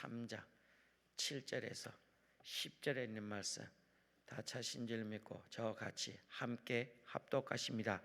3장 7절에서 10절에 있는 말씀 다 차신 줄 믿고 저와 같이 함께 합독하십니다.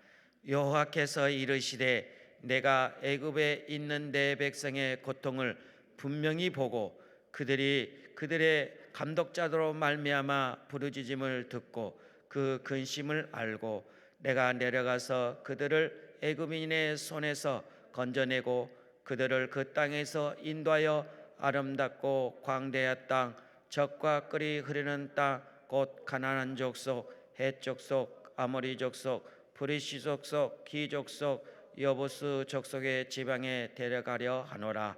여호와께서 이르시되 내가 애굽에 있는 내 백성의 고통을 분명히 보고 그들의 감독자로 말미암아 부르짖음을 듣고 그 근심을 알고 내가 내려가서 그들을 애굽인의 손에서 건져내고 그들을 그 땅에서 인도하여 아름답고 광대한 땅 젖과 꿀이 흐르는 땅 곧 가나안 족속, 헷 족속, 아모리 족속, 브리시 족속, 기 족속, 여부스 족속의 지방에 데려가려 하노라.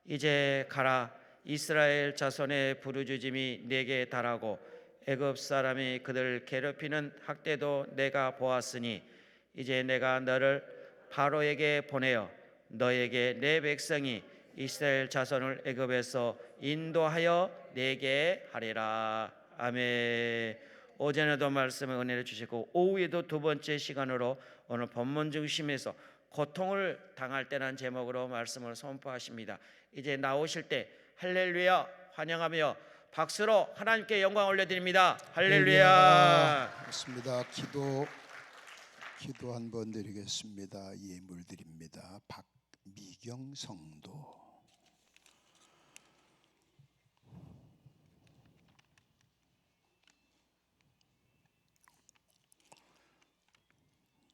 이제 가라. 이스라엘 자손의 부르짖음이 내게 달하고 애굽 사람이 그들 괴롭히는 학대도 내가 보았으니 이제 내가 너를 바로에게 보내어 너에게 내 백성이 이스라엘 자손을 애굽에서 인도하여 내게 하리라. 아멘. 오전에도 말씀을 은혜를 주시고 오후에도 두 번째 시간으로 오늘 본문 중심에서 고통을 당할 때라는 제목으로 말씀을 선포하십니다. 이제 나오실 때 할렐루야 환영하며 박수로 하나님께 영광 올려드립니다. 할렐루야. 그렇습니다. 기도 한번 드리겠습니다. 예물 드립니다. 박미경 성도.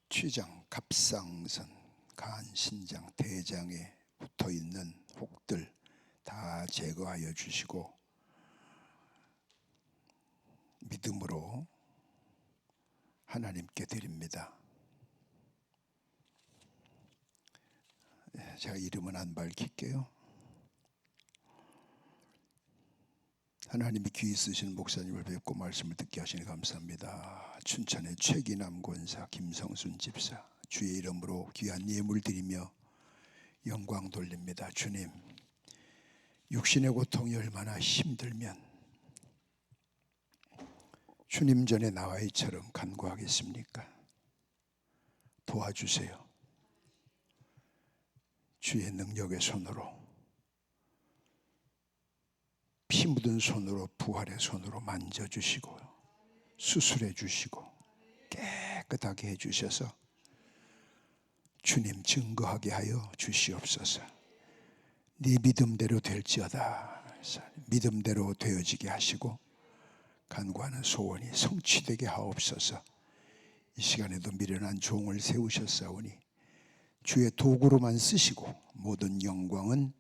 취장, 갑상선, 간, 신장, 대장에 붙어있는 혹들 다 제거하여 주시고 믿음으로 하나님께 드립니다. 제가 이름은 안 밝힐게요. 하나님이 귀 있으신 목사님을 뵙고 말씀을 듣게 하시니 감사합니다. 춘천의 최기남 권사, 김성순 집사, 주의 이름으로 귀한 예물 드리며 영광 돌립니다. 주님, 육신의 고통이 얼마나 힘들면 주님 전에 나와 이처럼 간구하겠습니까? 도와주세요. 주의 능력의 손으로, 피 묻은 손으로, 부활의 손으로 만져주시고 수술해 주시고 깨끗하게 해주셔서 주님 증거하게 하여 주시옵소서. 네 믿음대로 될지어다. 믿음대로 되어지게 하시고 간구하는 소원이 성취되게 하옵소서. 이 시간에도 미련한 종을 세우셨사오니 주의 도구로만 쓰시고 모든 영광은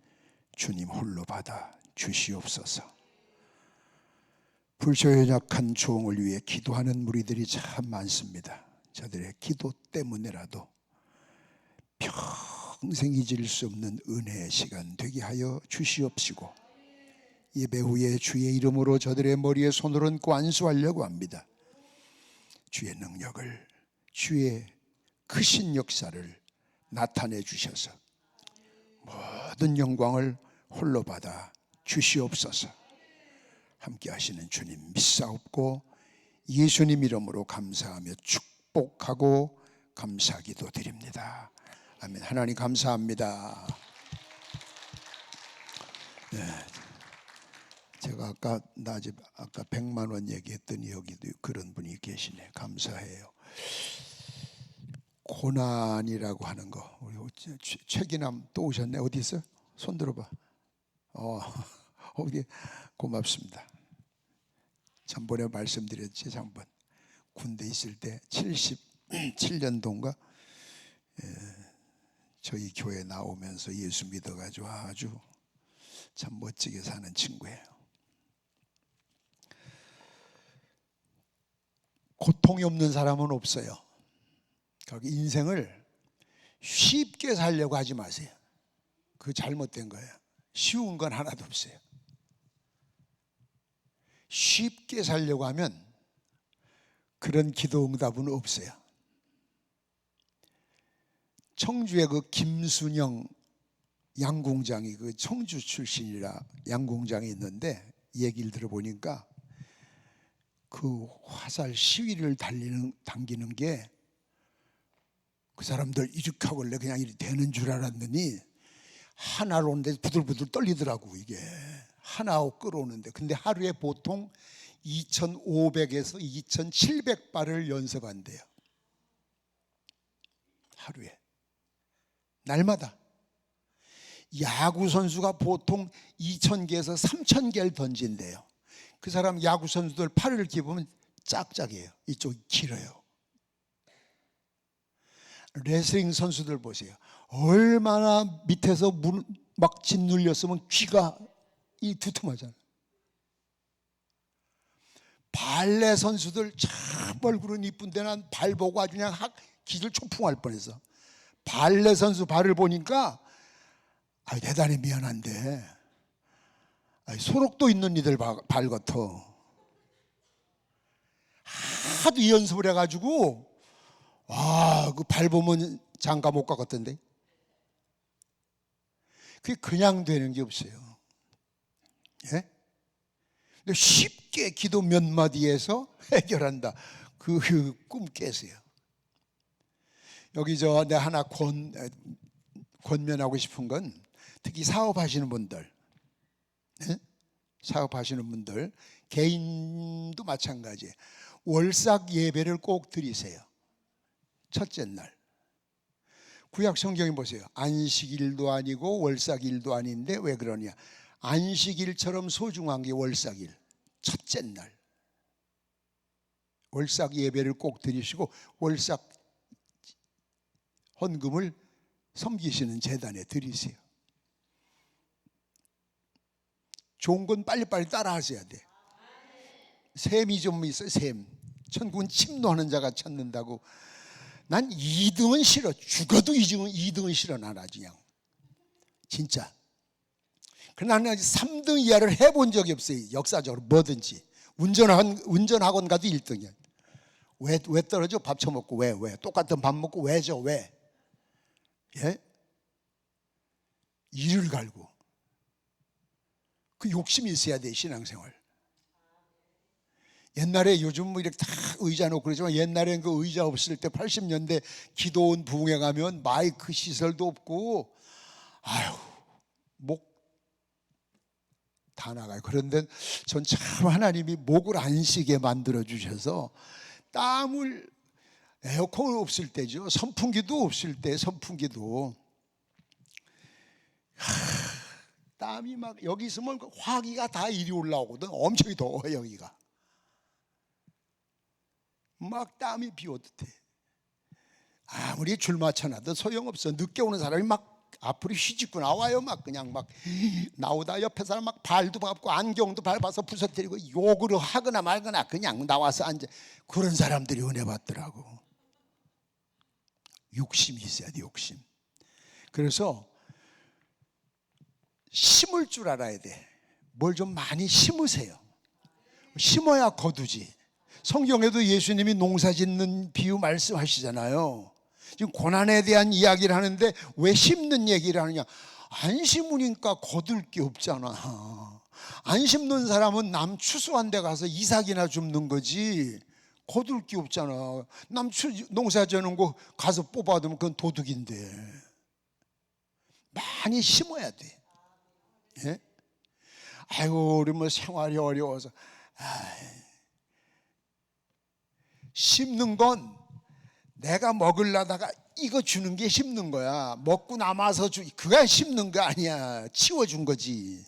주님 홀로 받아 주시옵소서. 불조연약한 종을 위해 기도하는 무리들이 참 많습니다. 저들의 기도 때문에라도 평생 잊을 수 없는 은혜의 시간 되게 하여 주시옵시고 예배 후에 주의 이름으로 저들의 머리에 손을 얹고 안수하려고 합니다. 주의 능력을, 주의 크신 역사를 나타내 주셔서 모든 영광을 홀로 받아 주시옵소서. 함께 하시는 주님 믿사옵고 예수님 이름으로 감사하며 축복하고 감사기도 드립니다. 아멘. 하나님 감사합니다. 네. 제가 아까 100만 원 얘기했더니 여기도 그런 분이 계시네. 감사해요. 고난이라고 하는 거, 우리 최기남 또 오셨네. 어디 있어? 손 들어봐. 어디? 고맙습니다. 전번에 말씀드렸지. 장번 군대 있을 때 77년도인가 저희 교회 나오면서 예수 믿어가지고 아주 참 멋지게 사는 친구예요. 고통이 없는 사람은 없어요. 인생을 쉽게 살려고 하지 마세요. 그거 잘못된 거예요. 쉬운 건 하나도 없어요. 쉽게 살려고 하면 그런 기도 응답은 없어요. 청주의 그 김순영 양공장이 그 청주 출신이라 양공장이 있는데 얘기를 들어보니까 그 화살 시위를 당기는 게 그 사람들 이렇게 하길래 그냥 이렇게 되는 줄 알았더니 하나로 오는데 부들부들 떨리더라고. 이게 하나 끌어오는데, 근데 하루에 보통 2,500에서 2,700발을 연습한대요. 하루에, 날마다. 야구 선수가 보통 2,000개에서 3,000개를 던진대요. 그 사람 야구 선수들 팔을 이렇게 보면 짝짝이에요. 이쪽이 길어요. 레슬링 선수들 보세요. 얼마나 밑에서 막 짓눌렸으면 귀가 이 두툼하잖아요. 발레 선수들 참 얼굴은 이쁜데 난 발 보고 아주 그냥 기절 초풍할 뻔했어. 발레 선수 발을 보니까 대단히 미안한데 소록도 있는 이들 발 같아. 하도 연습을 해가지고 그 발 보면 장가 못 가겠던데. 그게 그냥 되는 게 없어요. 예? 근데 쉽게 기도 몇 마디에서 해결한다. 그 꿈 깨세요. 여기 내 하나 권면하고 싶은 건, 특히 사업하시는 분들, 예? 사업하시는 분들, 개인도 마찬가지예요. 월삭 예배를 꼭 드리세요. 첫째 날. 구약 성경에 보세요. 안식일도 아니고 월삭일도 아닌데 왜 그러냐? 안식일처럼 소중한 게 월삭일, 첫째 날. 월삭 예배를 꼭 드리시고 월삭 헌금을 섬기시는 재단에 드리세요. 좋은 건 빨리빨리 따라 하셔야 돼. 셈이 좀 있어요. 셈. 천국은 침노하는 자가 찾는다고. 난 2등은 싫어. 죽어도 2등은 싫어. 난 아주 그냥 진짜. 그러나 나는 3등 이하를 해본 적이 없어요. 역사적으로 뭐든지. 운전학원 가도 1등이야. 왜 떨어져? 밥 처먹고. 왜? 똑같은 밥 먹고 왜죠? 왜? 예? 이를 갈고. 그 욕심이 있어야 돼, 신앙생활. 옛날에 요즘 뭐 이렇게 다 의자 놓고 그러지만 옛날엔 그 의자 없을 때 80년대 기도원 부흥회 가면 마이크 시설도 없고 목 다 나가요. 그런데 전 참 하나님이 목을 안 쉬게 만들어 주셔서 땀을, 에어컨 없을 때죠. 선풍기도 없을 때, 선풍기도 땀이 막, 여기 있으면 화기가 다 이리 올라오거든. 엄청 더워 여기가. 막 땀이 비오듯해. 아무리 줄 맞춰놔도 소용없어. 늦게 오는 사람이 막 앞으로 휘짓고 나와요. 막 그냥 막 나오다 옆에 사람 막 발도 밟고 안경도 밟아서 부서뜨리고 욕을 하거나 말거나 그냥 나와서 앉아. 그런 사람들이 은혜 받더라고. 욕심이 있어야 돼, 욕심. 그래서 심을 줄 알아야 돼. 뭘 좀 많이 심으세요. 심어야 거두지. 성경에도 예수님이 농사 짓는 비유 말씀하시잖아요. 지금 고난에 대한 이야기를 하는데 왜 심는 얘기를 하느냐? 안 심으니까 거둘 게 없잖아. 안 심는 사람은 남 추수한 데 가서 이삭이나 줍는 거지 거둘 게 없잖아. 남 농사 지는 거 가서 뽑아두면 그건 도둑인데. 많이 심어야 돼. 예? 아이고 우리 뭐 생활이 어려워서. 심는 건 내가 먹으려다가 이거 주는 게 심는 거야. 먹고 남아서 그가 심는 거 아니야. 치워준 거지.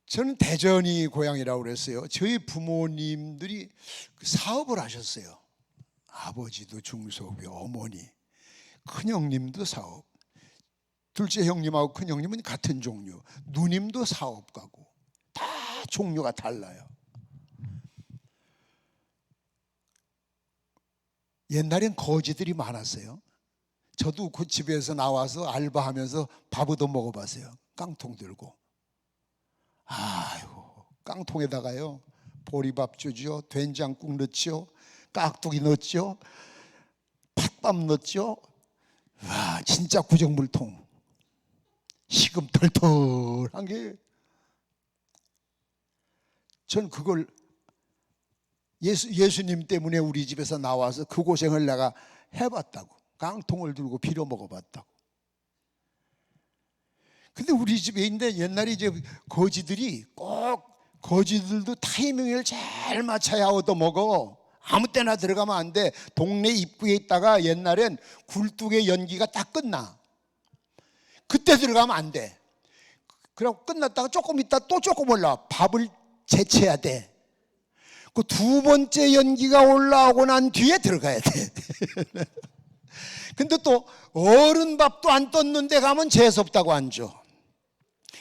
저는 대전이 고향이라고 그랬어요. 저희 부모님들이 사업을 하셨어요. 아버지도 중소기업, 어머니, 큰형님도 사업, 둘째 형님하고 큰형님은 같은 종류, 누님도 사업가고 다 종류가 달라요. 옛날엔 거지들이 많았어요. 저도 그 집에서 나와서 알바하면서 밥 얻어 먹어봤어요. 깡통 들고. 아이고, 깡통에다가요 보리밥 주죠, 된장국 넣죠, 깍두기 넣죠, 팥밥 넣죠. 와, 진짜 구정물통. 식음 털털한 게. 전 그걸 예수님 때문에 우리 집에서 나와서 그 고생을 내가 해봤다고. 깡통을 들고 빌어 먹어봤다고. 근데 우리 집에 있는데 옛날에 이제 거지들이 꼭 거지들도 타이밍을 잘 맞춰야 얻어먹어. 아무 때나 들어가면 안 돼. 동네 입구에 있다가 옛날엔 굴뚝의 연기가 딱 끝나. 그때 들어가면 안 돼. 그리고 끝났다가 조금 있다 또 조금 올라와. 밥을 재채야 돼. 그 두 번째 연기가 올라오고 난 뒤에 들어가야 돼. 근데 또 어른 밥도 안 떴는데 가면 재수없다고 안 줘.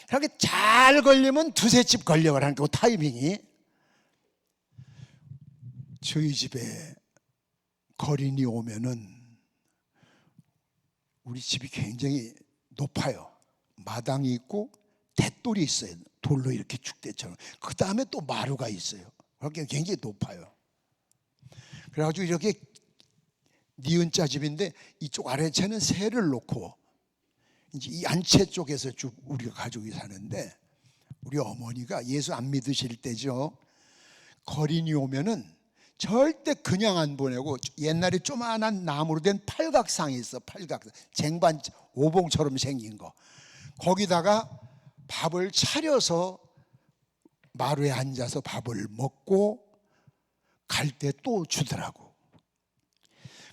그렇게 잘 걸리면 두세 집 걸려가라는 그 타이밍이. 저희 집에 거린이 오면은 우리 집이 굉장히 높아요. 마당이 있고 대돌이 있어요. 돌로 이렇게 축대처럼. 그 다음에 또 마루가 있어요. 그렇게 굉장히 높아요. 그래가지고 이렇게 니은자 집인데 이쪽 아래채는 새를 놓고 이제 이 안채 쪽에서 쭉 우리가 가족이 사는데, 우리 어머니가 예수 안 믿으실 때죠. 거린이 오면은 절대 그냥 안 보내고 옛날에 조그만한 나무로 된 팔각상이 있어. 팔각상, 쟁반 오봉처럼 생긴 거. 거기다가 밥을 차려서 마루에 앉아서 밥을 먹고 갈 때 또 주더라고.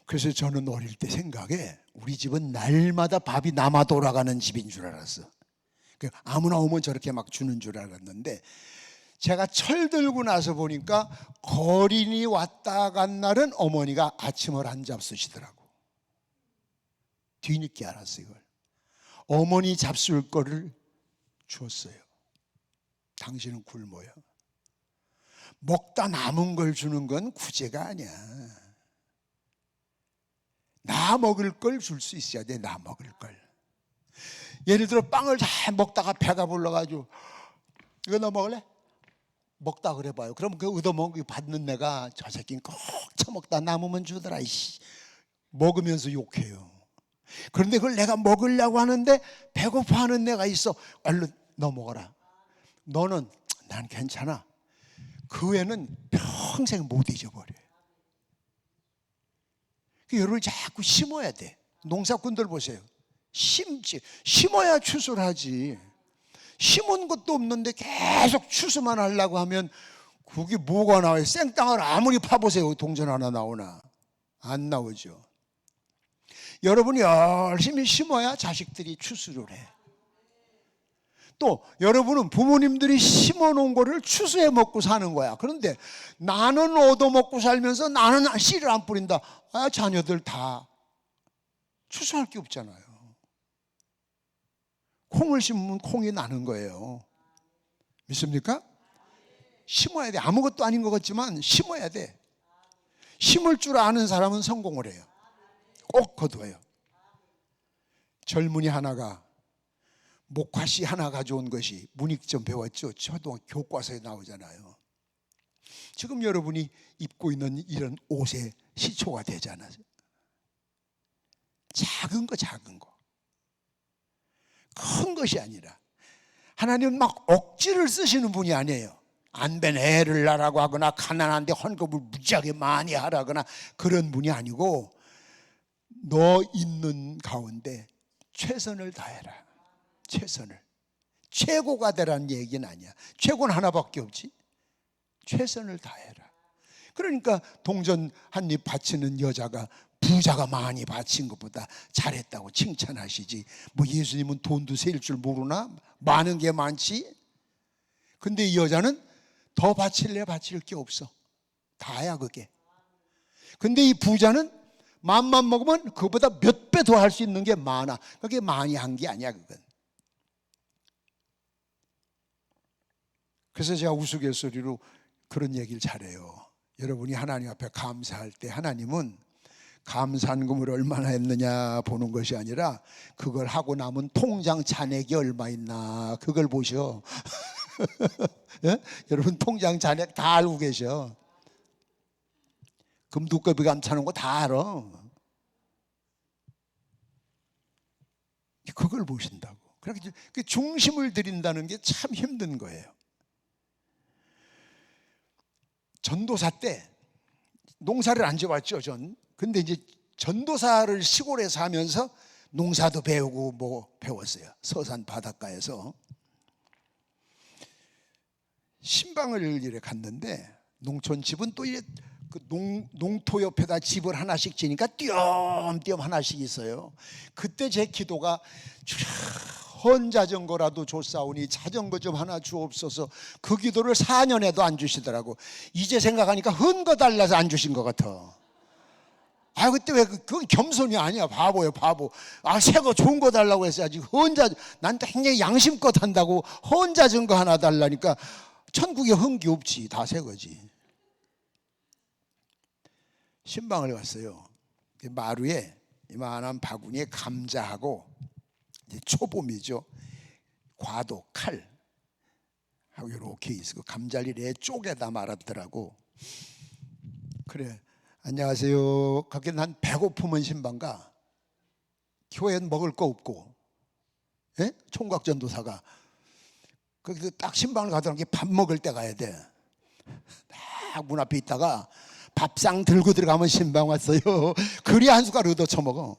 그래서 저는 어릴 때 생각에 우리 집은 날마다 밥이 남아 돌아가는 집인 줄 알았어. 아무나 오면 저렇게 막 주는 줄 알았는데, 제가 철 들고 나서 보니까 거린이 왔다 간 날은 어머니가 아침을 안 잡수시더라고. 뒤늦게 알았어요. 이걸 어머니 잡술 거를 줬어요. 당신은 굶어요. 먹다 남은 걸 주는 건 구제가 아니야. 나 먹을 걸 줄 수 있어야 돼. 나 먹을 걸. 예를 들어 빵을 잘 먹다가 배가 불러가지고 이거 너 먹을래? 먹다 그래봐요. 그럼 그 얻어먹고 받는 내가 저 새끼는 꼭 처먹다 남으면 주더라 이씨. 먹으면서 욕해요. 그런데 그걸 내가 먹으려고 하는데 배고파하는 내가 있어. 얼른 너 먹어라. 너는 난 괜찮아. 그 애는 평생 못 잊어버려. 여러분 자꾸 심어야 돼. 농사꾼들 보세요. 심어야 추수하지. 심은 것도 없는데 계속 추수만 하려고 하면 그게 뭐가 나와요? 생땅을 아무리 파보세요. 동전 하나 나오나? 안 나오죠. 여러분이 열심히 심어야 자식들이 추수를 해. 또 여러분은 부모님들이 심어놓은 거를 추수해 먹고 사는 거야. 그런데 나는 얻어먹고 살면서 나는 씨를 안 뿌린다. 자녀들 다 추수할 게 없잖아요. 콩을 심으면 콩이 나는 거예요. 믿습니까? 심어야 돼. 아무것도 아닌 것 같지만 심어야 돼. 심을 줄 아는 사람은 성공을 해요. 꼭 거두어요. 젊은이 하나가 목화씨 하나 가져온 것이 문익점 배웠죠. 초등학교 교과서에 나오잖아요. 지금 여러분이 입고 있는 이런 옷의 시초가 되잖아요. 작은 거 작은 거. 큰 것이 아니라 하나님은 막 억지를 쓰시는 분이 아니에요. 안 된 애를 낳으라고 하거나 가난한데 헌금을 무지하게 많이 하라거나 그런 분이 아니고 너 있는 가운데 최선을 다해라. 최선을. 최고가 되라는 얘기는 아니야. 최고는 하나밖에 없지. 최선을 다해라. 그러니까 동전 한 입 바치는 여자가 부자가 많이 바친 것보다 잘했다고 칭찬하시지. 뭐 예수님은 돈도 셀 줄 모르나? 많은 게 많지. 근데 이 여자는 더 바칠래 바칠 게 없어. 다야 그게. 근데 이 부자는 맘만 먹으면 그보다 몇 배 더 할 수 있는 게 많아. 그게 많이 한 게 아니야 그건. 그래서 제가 우스갯소리로 그런 얘기를 잘해요. 여러분이 하나님 앞에 감사할 때 하나님은 감사한금을 얼마나 했느냐 보는 것이 아니라 그걸 하고 남은 통장 잔액이 얼마 있나 그걸 보셔. 예? 여러분 통장 잔액 다 알고 계셔. 금두꺼비 감차는 거 다 알아. 그걸 보신다고. 그렇게 중심을 들인다는 게 참 힘든 거예요. 전도사 때 농사를 안 지어봤죠 전. 근데 이제 전도사를 시골에서 하면서 농사도 배우고 뭐 배웠어요. 서산 바닷가에서 신방을 이래 갔는데 농촌 집은 또 이래 그 농토 옆에다 집을 하나씩 지니까 띄엄띄엄 하나씩 있어요. 그때 제 기도가 헌 자전거라도 줬사오니 자전거 좀 하나 주옵소서. 그 기도를 4년에도 안 주시더라고. 이제 생각하니까 헌 거 달라서 안 주신 것 같아. 아, 그때 왜 그건 겸손이 아니야. 바보예요, 바보. 아, 새 거 좋은 거 달라고 했어야지. 난 굉장히 양심껏 한다고 헌 자전거 하나 달라니까. 천국에 헌 게 없지. 다 새 거지. 신방을 갔어요. 마루에 이만한 바구니에 감자하고, 이제 초봄이죠, 과도, 칼 하고 이렇게 있고, 감자를 이렇게 쪼개다 말았더라고. 그래, 안녕하세요. 그렇게 난 배고프면 신방가. 교회는 먹을 거 없고, 예? 총각전도사가 거기 딱 신방을 가더라고. 밥 먹을 때 가야 돼. 딱 문 앞에 있다가 밥상 들고 들어가면 신방 왔어요. 그리 한 숟갈 얻어 처먹어.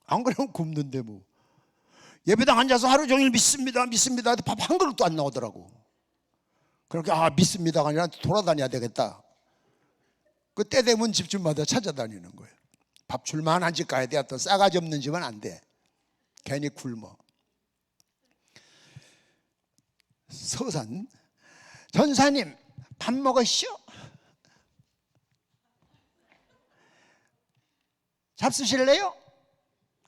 안 그러면 굶는데 뭐. 예배당 앉아서 하루 종일 믿습니다 믿습니다 밥 한 그릇도 안 나오더라고. 그러니까 믿습니다가 아니라 돌아다녀야 되겠다. 그 때 되면 집집마다 찾아다니는 거예요. 밥 줄만한 집 가야 돼. 또 싸가지 없는 집은 안 돼. 괜히 굶어. 서산, 전사님 밥 먹으시오? 잡수실래요?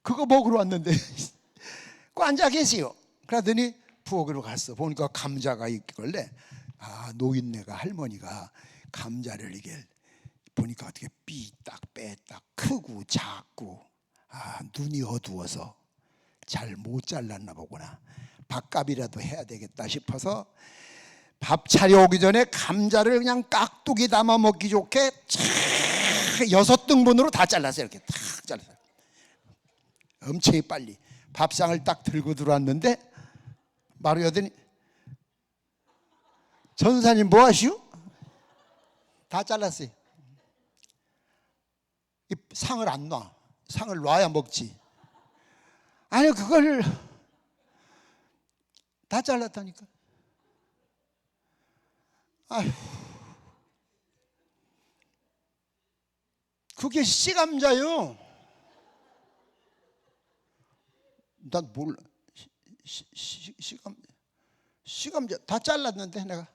그거 먹으러 왔는데 그 앉아 계세요. 그러더니 부엌으로 갔어. 보니까 감자가 있길래, 노인네가, 할머니가 감자를 이게 보니까 어떻게 삐딱 빼딱 크고 작고, 눈이 어두워서 잘 못 잘랐나 보구나. 밥값이라도 해야 되겠다 싶어서 밥 차려오기 전에 감자를 그냥 깍두기 담아 먹기 좋게 6등분으로 다 잘랐어요. 이렇게 탁 잘랐어요. 엄청 빨리 밥상을 딱 들고 들어왔는데 마루 여더니, 전사님 뭐 하시오? 다 잘랐어요. 이 상을 안 놔. 상을 놔야 먹지. 아니, 그걸 다 잘랐다니까. 아휴, 그게 씨감자요. 난 몰라. 씨감자 다 잘랐는데 내가.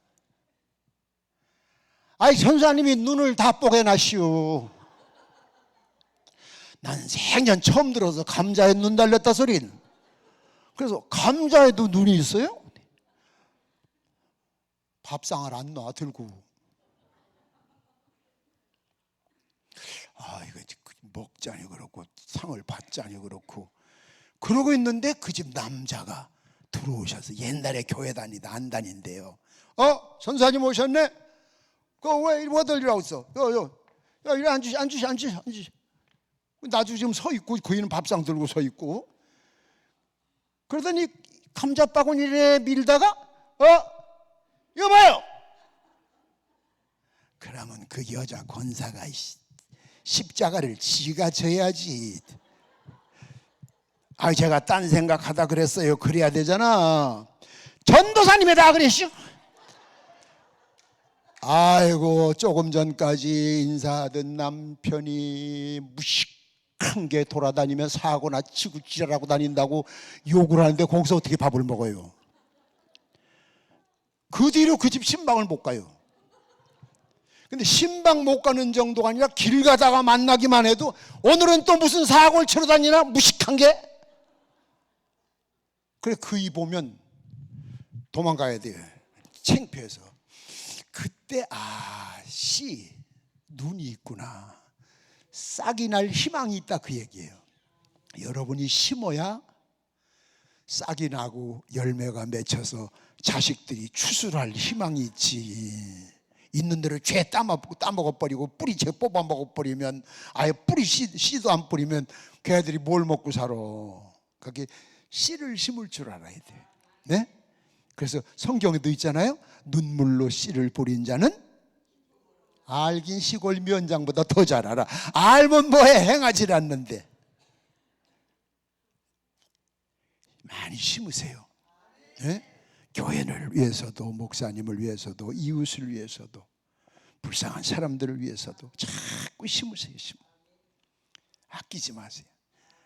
아이, 전사님이 눈을 다 뽀개나시오. 난 생전 처음 들어서 감자에 눈 달렸다 소린. 그래서 감자에도 눈이 있어요? 밥상을 안 놔 들고. 이거 먹자니 그렇고 상을 받자니 그렇고 그러고 있는데 그 집 남자가 들어오셔서, 옛날에 교회 다니다 안 다닌대요. 전사님 오셨네? 왜 어디라고 있어? 야, 이리 앉으시. 나도 지금 서 있고, 그이는 밥상 들고 서 있고. 그러더니 감자 바구니를 밀다가, 이거 봐요. 그러면 그 여자 권사가 십자가를 지가 져야지. 제가 딴 생각하다 그랬어요. 그래야 되잖아. 전도사님이 다 그랬슈. 아이고, 조금 전까지 인사하던 남편이 무식한 게 돌아다니면 사고나 치고 지랄하고 다닌다고 욕을 하는데 거기서 어떻게 밥을 먹어요? 그 뒤로 그 집 신방을 못 가요. 근데 신방 못 가는 정도가 아니라 길 가다가 만나기만 해도 오늘은 또 무슨 사고를 치러 다니나, 무식한 게. 그래, 그이 보면 도망가야 돼요. 창피해서. 그때 눈이 있구나. 싹이 날 희망이 있다, 그 얘기예요. 여러분이 심어야 싹이 나고 열매가 맺혀서 자식들이 추수할 희망이 있지. 있는 대로 죄 따먹어버리고 뿌리채 뽑아 먹어버리면, 아예 뿌리 씨도 안 뿌리면 걔들이 뭘 먹고 살아. 그게 씨를 심을 줄 알아야 돼. 네? 그래서 성경에도 있잖아요. 눈물로 씨를 뿌린 자는 알긴 시골 면장보다 더 잘 알아. 알면 뭐해, 행하지 않는데. 많이 심으세요. 예? 교회를 위해서도, 목사님을 위해서도, 이웃을 위해서도, 불쌍한 사람들을 위해서도 자꾸 심으세요. 아끼지 마세요.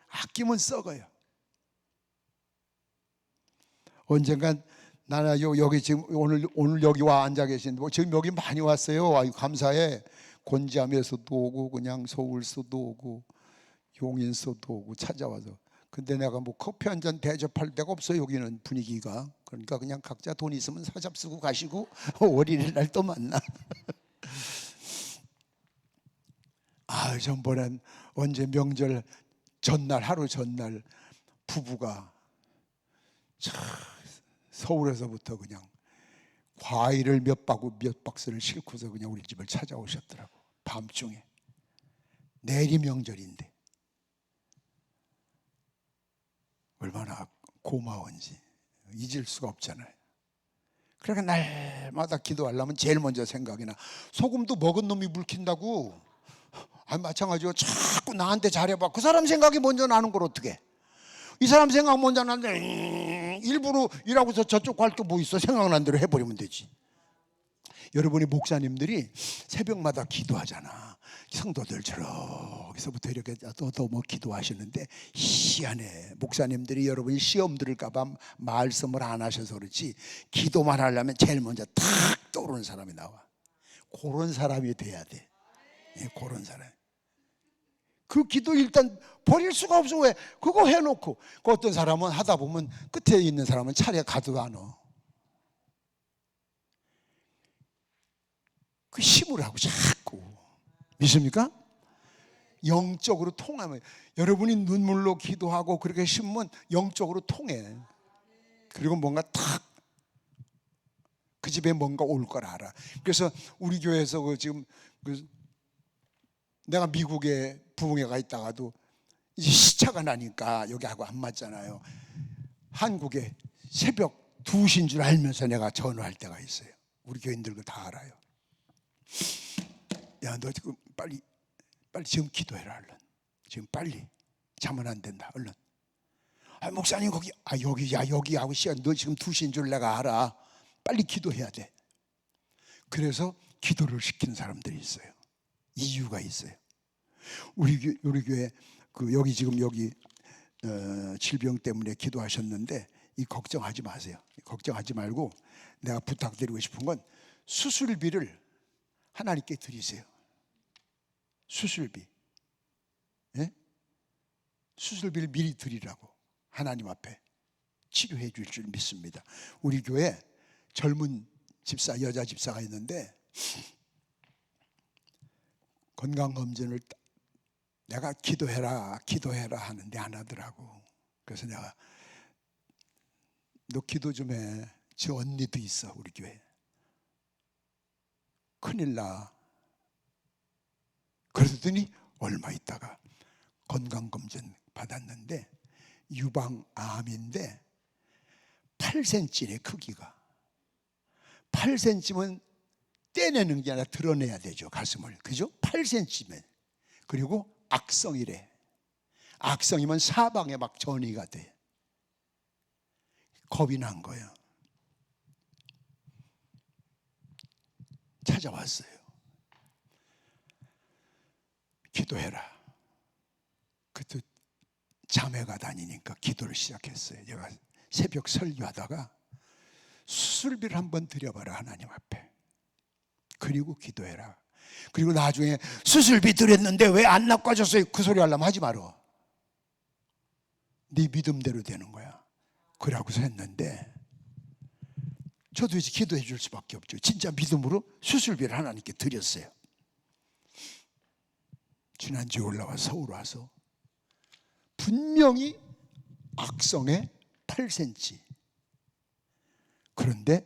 아끼면 썩어요. 언젠간 나는 여기 지금 오늘 여기 와 앉아 계신데 지금 여기 많이 왔어요. 아유, 감사해. 곤지암에서도 오고 그냥 서울서도 오고 용인서도 오고 찾아와서. 근데 내가 뭐 커피 한 잔 대접할 데가 없어요. 여기는 분위기가. 그러니까 그냥 각자 돈 있으면 사잡 쓰고 가시고 어린이날 또 만나. 아, 전번엔 언제 명절 전날, 하루 전날 부부가 서울에서부터 그냥 과일을 몇 박스를 싣고서 그냥 우리 집을 찾아오셨더라고. 밤중에. 내일이 명절인데 얼마나 고마운지 잊을 수가 없잖아요. 그러니까 날마다 기도하려면 제일 먼저 생각이 나. 소금도 먹은 놈이 물킨다고. 아, 마찬가지로 자꾸 나한테 잘해봐. 그 사람 생각이 먼저 나는 걸 어떻게? 이 사람 생각 먼저 나는데 일부러 일하고서 저쪽 갈 게 뭐 있어? 생각난 대로 해버리면 되지. 여러분이 목사님들이 새벽마다 기도하잖아. 성도들 저기서부터 이렇게 또 뭐 기도하시는데 희한해. 목사님들이 여러분이 시험 들을까봐 말씀을 안 하셔서 그렇지 기도만 하려면 제일 먼저 탁 떠오르는 사람이 나와. 그런 사람이 돼야 돼. 예, 그런 사람. 그 기도 일단 버릴 수가 없어. 왜? 그거 해놓고 그 어떤 사람은 하다 보면 끝에 있는 사람은 차례 가도 안 와. 그 힘으라고 자꾸. 믿습니까? 영적으로 통하면 여러분이 눈물로 기도하고 그렇게 심으면 영적으로 통해. 그리고 뭔가 탁 그 집에 뭔가 올 걸 알아. 그래서 우리 교회에서 지금 내가 미국에 부흥회가 있다가도 이제 시차가 나니까 여기하고 안 맞잖아요. 한국에 새벽 2시인 줄 알면서 내가 전화할 때가 있어요. 우리 교인들 다 알아요. 야, 너 지금 빨리 지금 기도해라. 얼른. 지금 빨리. 자면 안 된다. 얼른. 아, 목사님 거기 여기 하고 시간 너 지금 2시인 줄 내가 알아. 빨리 기도해야 돼. 그래서 기도를 시키는 사람들이 있어요. 이유가 있어요. 우리 교회 여기 지금 질병 때문에 기도하셨는데 이 걱정하지 마세요. 걱정하지 말고 내가 부탁드리고 싶은 건 수술비를 하나님께 드리세요. 수술비. 예? 수술비를 미리 드리라고. 하나님 앞에 치료해 줄 줄 믿습니다. 우리 교회 젊은 집사, 여자 집사가 있는데 건강검진을 내가 기도해라 하는데 안 하더라고. 그래서 내가 너 기도 좀 해. 저 언니도 있어 우리 교회. 큰일 나. 그러더니 얼마 있다가 건강검진 받았는데 유방암인데 8cm네 크기가. 8cm면 떼내는 게 아니라 드러내야 되죠. 가슴을. 그죠? 8cm면. 그리고 악성이래. 악성이면 사방에 막 전이가 돼. 겁이 난 거예요. 찾아왔어요. 기도해라. 그때 자매가 다니니까 기도를 시작했어요. 제가 새벽 설교하다가 수술비를 한번 드려봐라 하나님 앞에. 그리고 기도해라. 그리고 나중에 수술비 드렸는데 왜 안 낚아줬어요? 그 소리 하려면 하지 마라. 네 믿음대로 되는 거야. 그러고서 했는데 저도 이제 기도해 줄 수밖에 없죠. 진짜 믿음으로 수술비를 하나님께 드렸어요. 지난주에 올라와 서울 와서 분명히 악성에 8cm. 그런데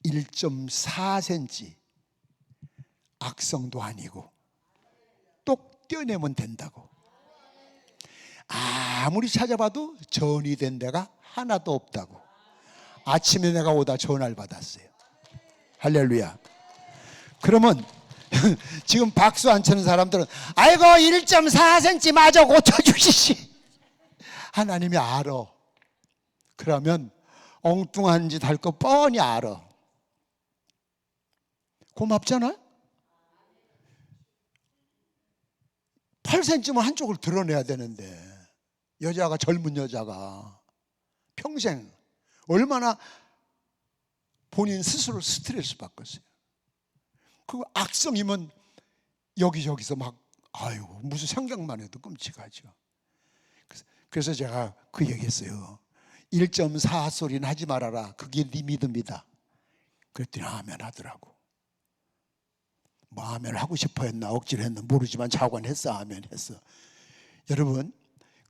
1.4cm 악성도 아니고 똑 떼어내면 된다고. 아무리 찾아봐도 전이 된 데가 하나도 없다고. 아침에 내가 오다 전화를 받았어요. 할렐루야. 그러면 지금 박수 안 치는 사람들은 아이고 1.4cm 마저 고쳐주시지. 하나님이 알아. 그러면 엉뚱한 짓 할 거 뻔히 알아. 고맙잖아요? 8cm면 한쪽을 드러내야 되는데, 여자가, 젊은 여자가 평생 얼마나 본인 스스로 스트레스 받겠어요. 그 악성이면 여기저기서 막, 아유, 무슨 생각만 해도 끔찍하죠. 그래서 제가 그 얘기했어요. 1.4 소리는 하지 말아라. 그게 네 믿음이다. 그랬더니 아멘 하더라고. 뭐 아멘 하고 싶어 했나 억지로 했나 모르지만 자관 했어. 아멘 했어. 여러분,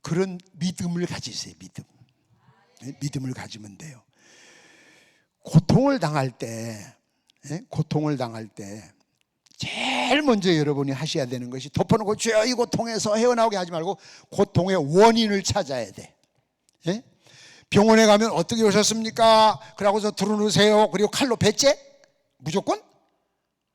그런 믿음을 가지세요. 믿음을 가지면 돼요. 고통을 당할 때 제일 먼저 여러분이 하셔야 되는 것이, 덮어놓고 주여 이 고통에서 헤어나오게 하지 말고 고통의 원인을 찾아야 돼. 예? 병원에 가면 어떻게 오셨습니까? 그러고서 들어누세요. 그리고 칼로 뱉재? 무조건?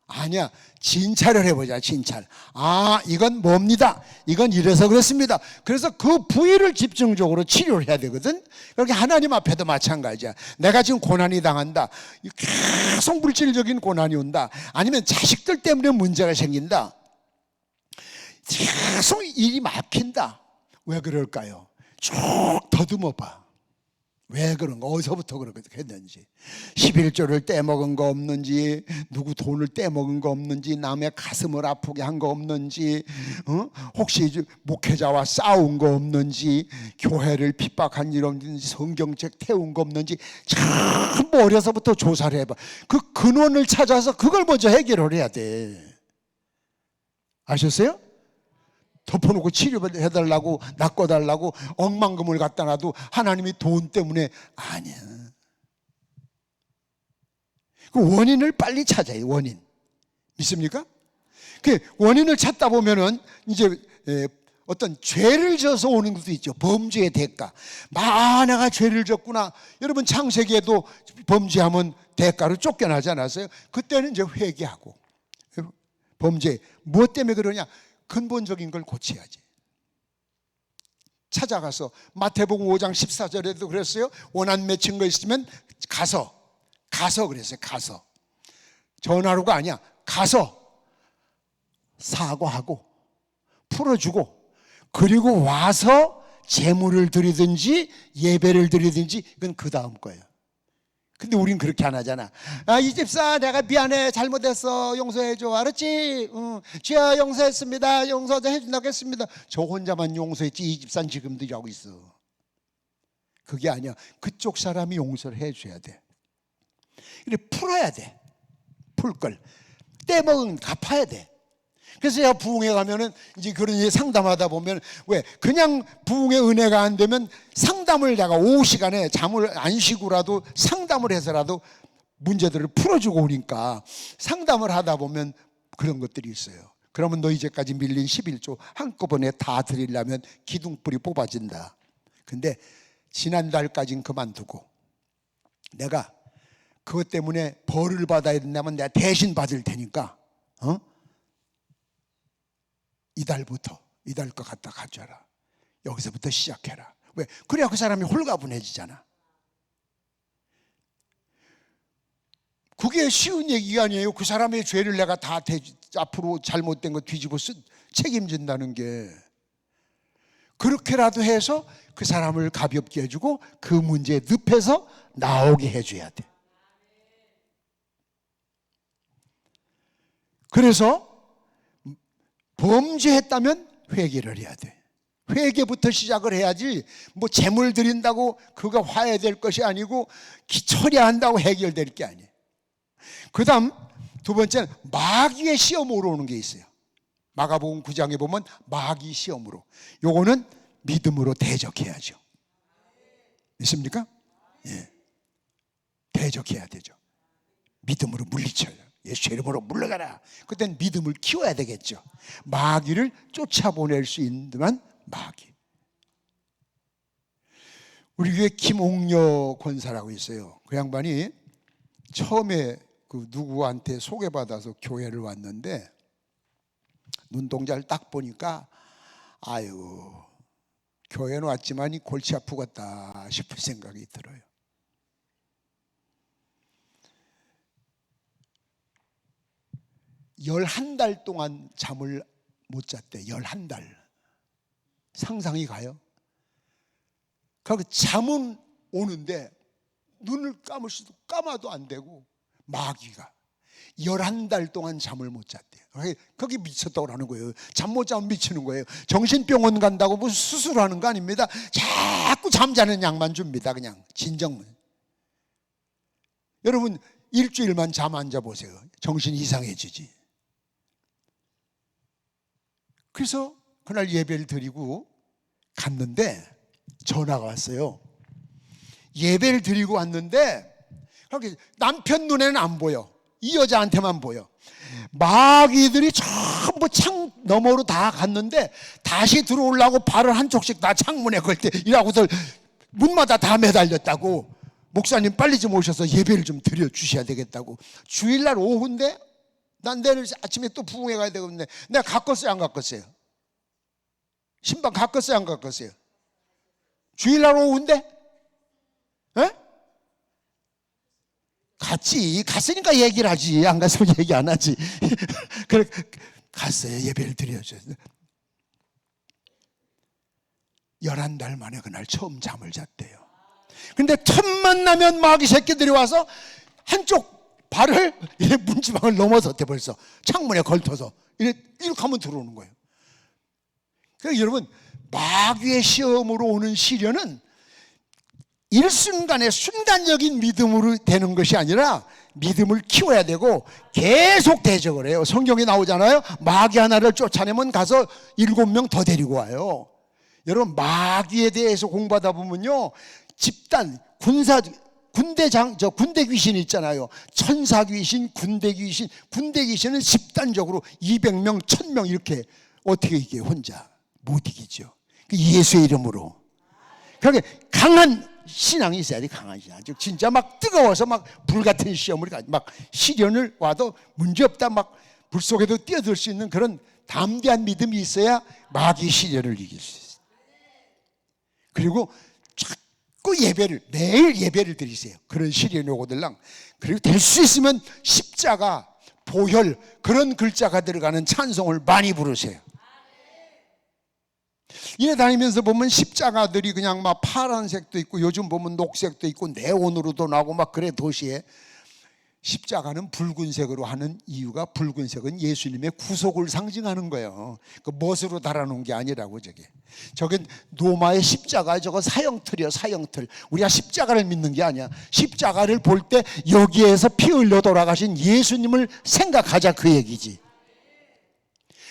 아니야. 진찰을 해보자. 진찰. 아, 이건 뭡니다. 이건 이래서 그렇습니다. 그래서 그 부위를 집중적으로 치료를 해야 되거든. 그렇게 하나님 앞에도 마찬가지야. 내가 지금 고난이 당한다. 계속 물질적인 고난이 온다. 아니면 자식들 때문에 문제가 생긴다. 계속 일이 막힌다. 왜 그럴까요? 쭉 더듬어 봐. 왜 그런가? 어디서부터 그렇게 했는지, 11조를 떼먹은 거 없는지, 누구 돈을 떼먹은 거 없는지, 남의 가슴을 아프게 한 거 없는지, 혹시 목회자와 싸운 거 없는지, 교회를 핍박한 일 없는지, 성경책 태운 거 없는지 전부 어려서부터 조사를 해봐. 그 근원을 찾아서 그걸 먼저 해결을 해야 돼. 아셨어요? 덮어놓고 치료해달라고, 낚아달라고 억만금을 갖다 놔도 하나님이 돈 때문에 아니야. 그 원인을 빨리 찾아요. 원인. 믿습니까? 그 원인을 찾다 보면은 이제 어떤 죄를 져서 오는 것도 있죠. 범죄의 대가. 내가 죄를 졌구나. 여러분 창세기에도 범죄하면 대가로 쫓겨나지 않았어요? 그때는 이제 회개하고, 범죄 무엇 때문에 그러냐? 근본적인 걸 고쳐야지. 찾아가서 마태복음 5장 14절에도 그랬어요. 원한 맺힌 거 있으면 가서 그랬어요. 가서. 전화로가 아니야. 가서 사과하고 풀어주고, 그리고 와서 제물을 드리든지 예배를 드리든지, 이건 그 다음 거예요. 근데 우린 그렇게 안 하잖아. 이 집사 내가 미안해, 잘못했어, 용서해줘, 알았지? 주여 용서했습니다, 용서 해준다고 했습니다. 저 혼자만 용서했지 이 집사는 지금도 이러고 있어. 그게 아니야. 그쪽 사람이 용서를 해줘야 돼. 그래, 풀어야 돼. 풀 걸. 떼먹은 갚아야 돼. 그래서 제가 부흥회 가면은 이제 그런 일 상담하다 보면, 왜 그냥 부흥회 은혜가 안 되면 상담을 내가 오후 시간에 잠을 안 쉬고라도 상담을 해서라도 문제들을 풀어주고 오니까, 상담을 하다 보면 그런 것들이 있어요. 그러면 너 이제까지 밀린 11조 한꺼번에 다 드리려면 기둥뿌리 뽑아진다. 근데 지난달까지는 그만두고 내가 그것 때문에 벌을 받아야 된다면 내가 대신 받을 테니까 이달 거 갖다 가져라. 여기서부터 시작해라. 왜? 그래야 그 사람이 홀가분해지잖아. 그게 쉬운 얘기가 아니에요. 그 사람의 죄를 내가 다 앞으로 잘못된 거 뒤집어 책임진다는 게. 그렇게라도 해서 그 사람을 가볍게 해주고 그 문제에 늪에서 나오게 해줘야 돼. 그래서 범죄했다면 회개를 해야 돼. 회개부터 시작을 해야지, 뭐 재물 드린다고 그거 화해될 것이 아니고 처리한다고 해결될 게 아니에요. 그 다음 두 번째는 마귀의 시험으로 오는 게 있어요. 마가복음 9장에 보면 마귀 시험으로. 요거는 믿음으로 대적해야죠. 믿습니까? 예. 대적해야 되죠. 믿음으로 물리쳐요. 예수 이름으로 물러가라. 그땐 믿음을 키워야 되겠죠. 마귀를 쫓아보낼 수 있는 마귀. 우리 교회 김옥녀 권사라고 있어요. 그 양반이 처음에 그 누구한테 소개받아서 교회를 왔는데, 눈동자를 딱 보니까 아유 교회는 왔지만 이 골치 아프겠다 싶은 생각이 들어요. 열한 달 동안 잠을 못 잤대. 11달. 상상이 가요? 그리고 잠은 오는데 눈을 감을 수도 감아도 안 되고 마귀가 11달 동안 잠을 못 잤대요. 거기 미쳤다고 하는 거예요. 잠 못 자면 미치는 거예요. 정신병원 간다고 무슨 수술하는 거 아닙니다. 자꾸 잠자는 약만 줍니다. 그냥 진정만. 여러분 일주일만 잠 안 자보세요. 정신 이상해지지. 그래서 그날 예배를 드리고 갔는데 전화가 왔어요. 예배를 드리고 왔는데 남편 눈에는 안 보여. 이 여자한테만 보여. 마귀들이 전부 창 너머로 다 갔는데 다시 들어오려고 발을 한쪽씩 다 창문에 걸 때 이라고들 문마다 다 매달렸다고. 목사님 빨리 좀 오셔서 예배를 좀 드려주셔야 되겠다고. 주일날 오후인데 난 내일 아침에 또 부흥회 가야 되겠는데 내가 가꿨어요 안 가꿨어요? 신방 가꿨어요 안 가꿨어요? 주일날 오후인데? 에? 갔으니까 얘기를 하지. 안 갔으면 얘기 안 하지. 그래 갔어요. 예배를 드려줘요. 11달 만에 그날 처음 잠을 잤대요. 근데 틈만 나면 마귀 새끼들이 와서 한쪽 발을 문지방을 넘어섰대. 벌써 창문에 걸터서 이렇게 하면 들어오는 거예요. 그러니까 여러분 마귀의 시험으로 오는 시련은 일순간의 순간적인 믿음으로 되는 것이 아니라 믿음을 키워야 되고 계속 대적을 해요. 성경에 나오잖아요. 마귀 하나를 쫓아내면 가서 7명 더 데리고 와요. 여러분 마귀에 대해서 공부하다 보면요, 집단 군대 귀신 있잖아요. 천사 귀신, 군대 귀신은 집단적으로 200명, 1000명 이렇게 어떻게 이게 혼자 못 이기죠. 예수의 이름으로. 그러니까 강한 신앙이 있어야 돼. 강한 신앙. 진짜 막 뜨거워서 막 불같은 시험을 막 시련을 와도 문제없다 막 불 속에도 뛰어들 수 있는 그런 담대한 믿음이 있어야 마귀 시련을 이길 수 있어요. 그리고 자꾸 매일 예배를 드리세요. 그런 시련이 오거들랑. 그리고 될 수 있으면 십자가, 보혈 그런 글자가 들어가는 찬송을 많이 부르세요. 이래 다니면서 보면 십자가들이 그냥 막 파란색도 있고 요즘 보면 녹색도 있고 네온으로도 나오고 막 그래. 도시에 십자가는 붉은색으로 하는 이유가, 붉은색은 예수님의 구속을 상징하는 거예요. 그 못으로 달아놓은 게 아니라고. 저게 로마의 십자가, 저거 사형틀이에요. 사형틀. 우리가 십자가를 믿는 게 아니야. 십자가를 볼 때 여기에서 피 흘려 돌아가신 예수님을 생각하자 그 얘기지.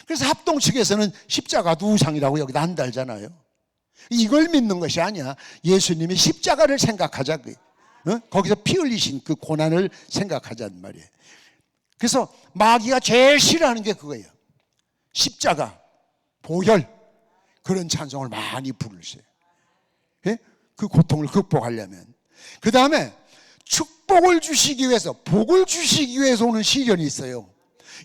그래서 합동 측에서는 십자가도 우상이라고 여기다 안 달잖아요. 이걸 믿는 것이 아니야. 예수님이 십자가를 생각하자. 거기서 피 흘리신 그 고난을 생각하자는 말이에요. 그래서 마귀가 제일 싫어하는 게 그거예요. 십자가, 보혈 그런 찬송을 많이 부르세요. 그 고통을 극복하려면. 그 다음에 축복을 주시기 위해서, 복을 주시기 위해서 오는 시련이 있어요.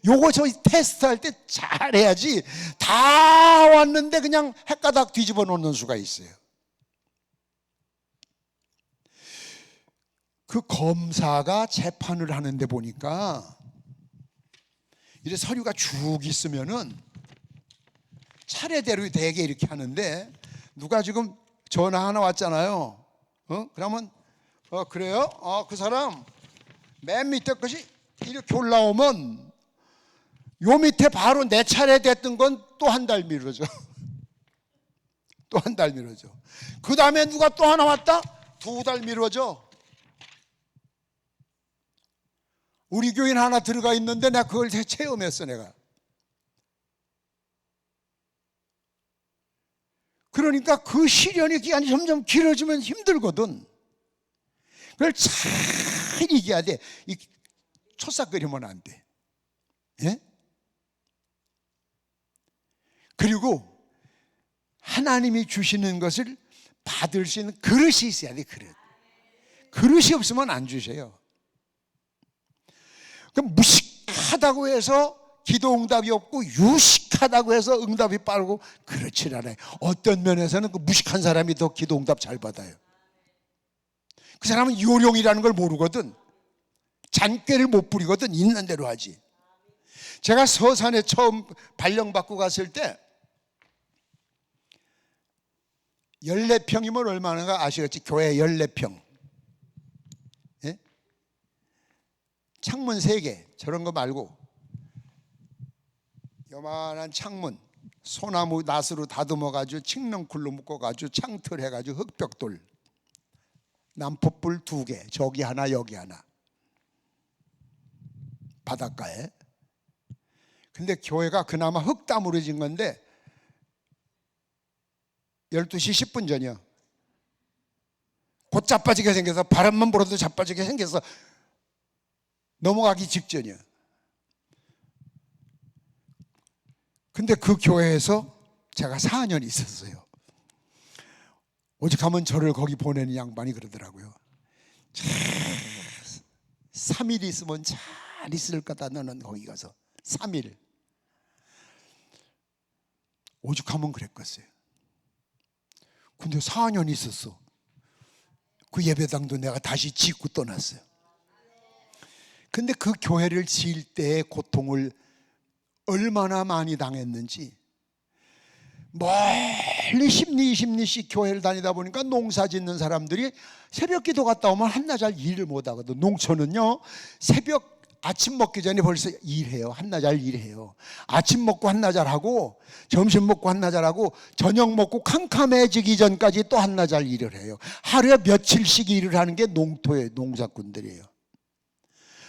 요거 저희 테스트할 때 잘해야지. 다 왔는데 그냥 헷가닥 뒤집어 놓는 수가 있어요. 그 검사가 재판을 하는데 보니까 이래 서류가 쭉 있으면은 차례대로 되게 이렇게 하는데, 누가 지금 전화 하나 왔잖아요. 그러면 그래요? 그 사람 맨 밑에 것이 이렇게 올라오면 요 밑에 바로 내 차례 됐던 건 또 한 달 미뤄져. 또 한 달 미뤄져. 그 다음에 누가 또 하나 왔다? 2달 미뤄져. 우리 교인 하나 들어가 있는데 내가 그걸 체험했어. 내가. 그러니까 그 시련의 기간이 점점 길어지면 힘들거든. 그걸 잘 이겨야 돼. 초싹거리면 안 돼. 예? 그리고 하나님이 주시는 것을 받을 수 있는 그릇이 있어야 돼. 그릇이 없으면 안 주세요. 그럼 무식하다고 해서 기도 응답이 없고 유식하다고 해서 응답이 빠르고 그렇지 않아요. 어떤 면에서는 그 무식한 사람이 더 기도 응답 잘 받아요. 그 사람은 요령이라는 걸 모르거든. 잔꾀를 못 부리거든. 있는 대로 하지. 제가 서산에 처음 발령받고 갔을 때 14평이면 얼마나가 아시겠지? 교회 14평. 예? 창문 3개 저런 거 말고 요만한 창문 소나무 낫으로 다듬어 가지고 칡렁쿨로 묶어 가지고 창틀 해 가지고 흙벽돌 남포불 2개 저기 하나 여기 하나 바닷가에. 근데 교회가 그나마 흙담으로 진 건데 12시 10분 전이요. 곧 자빠지게 생겨서 바람만 불어도 자빠지게 생겨서 넘어가기 직전이요. 근데 그 교회에서 제가 4년 있었어요. 오직하면 저를 거기 보내는 양반이 그러더라고요. 3일 있으면 잘 있을 거다 너는 거기 가서. 3일. 오죽하면 그랬겠어요. 근데 4년 있었어. 그 예배당도 내가 다시 짓고 떠났어요. 근데 그 교회를 지을 때의 고통을 얼마나 많이 당했는지. 멀리 10리 20리씩 교회를 다니다 보니까 농사 짓는 사람들이 새벽 기도 갔다 오면 한나절 일을 못 하거든. 농촌은요 새벽 아침 먹기 전에 벌써 일해요. 한나절 일해요. 아침 먹고 한나절 하고 점심 먹고 한나절 하고 저녁 먹고 캄캄해지기 전까지 또 한나절 일을 해요. 하루에 며칠씩 일을 하는 게 농토예요. 농사꾼들이에요.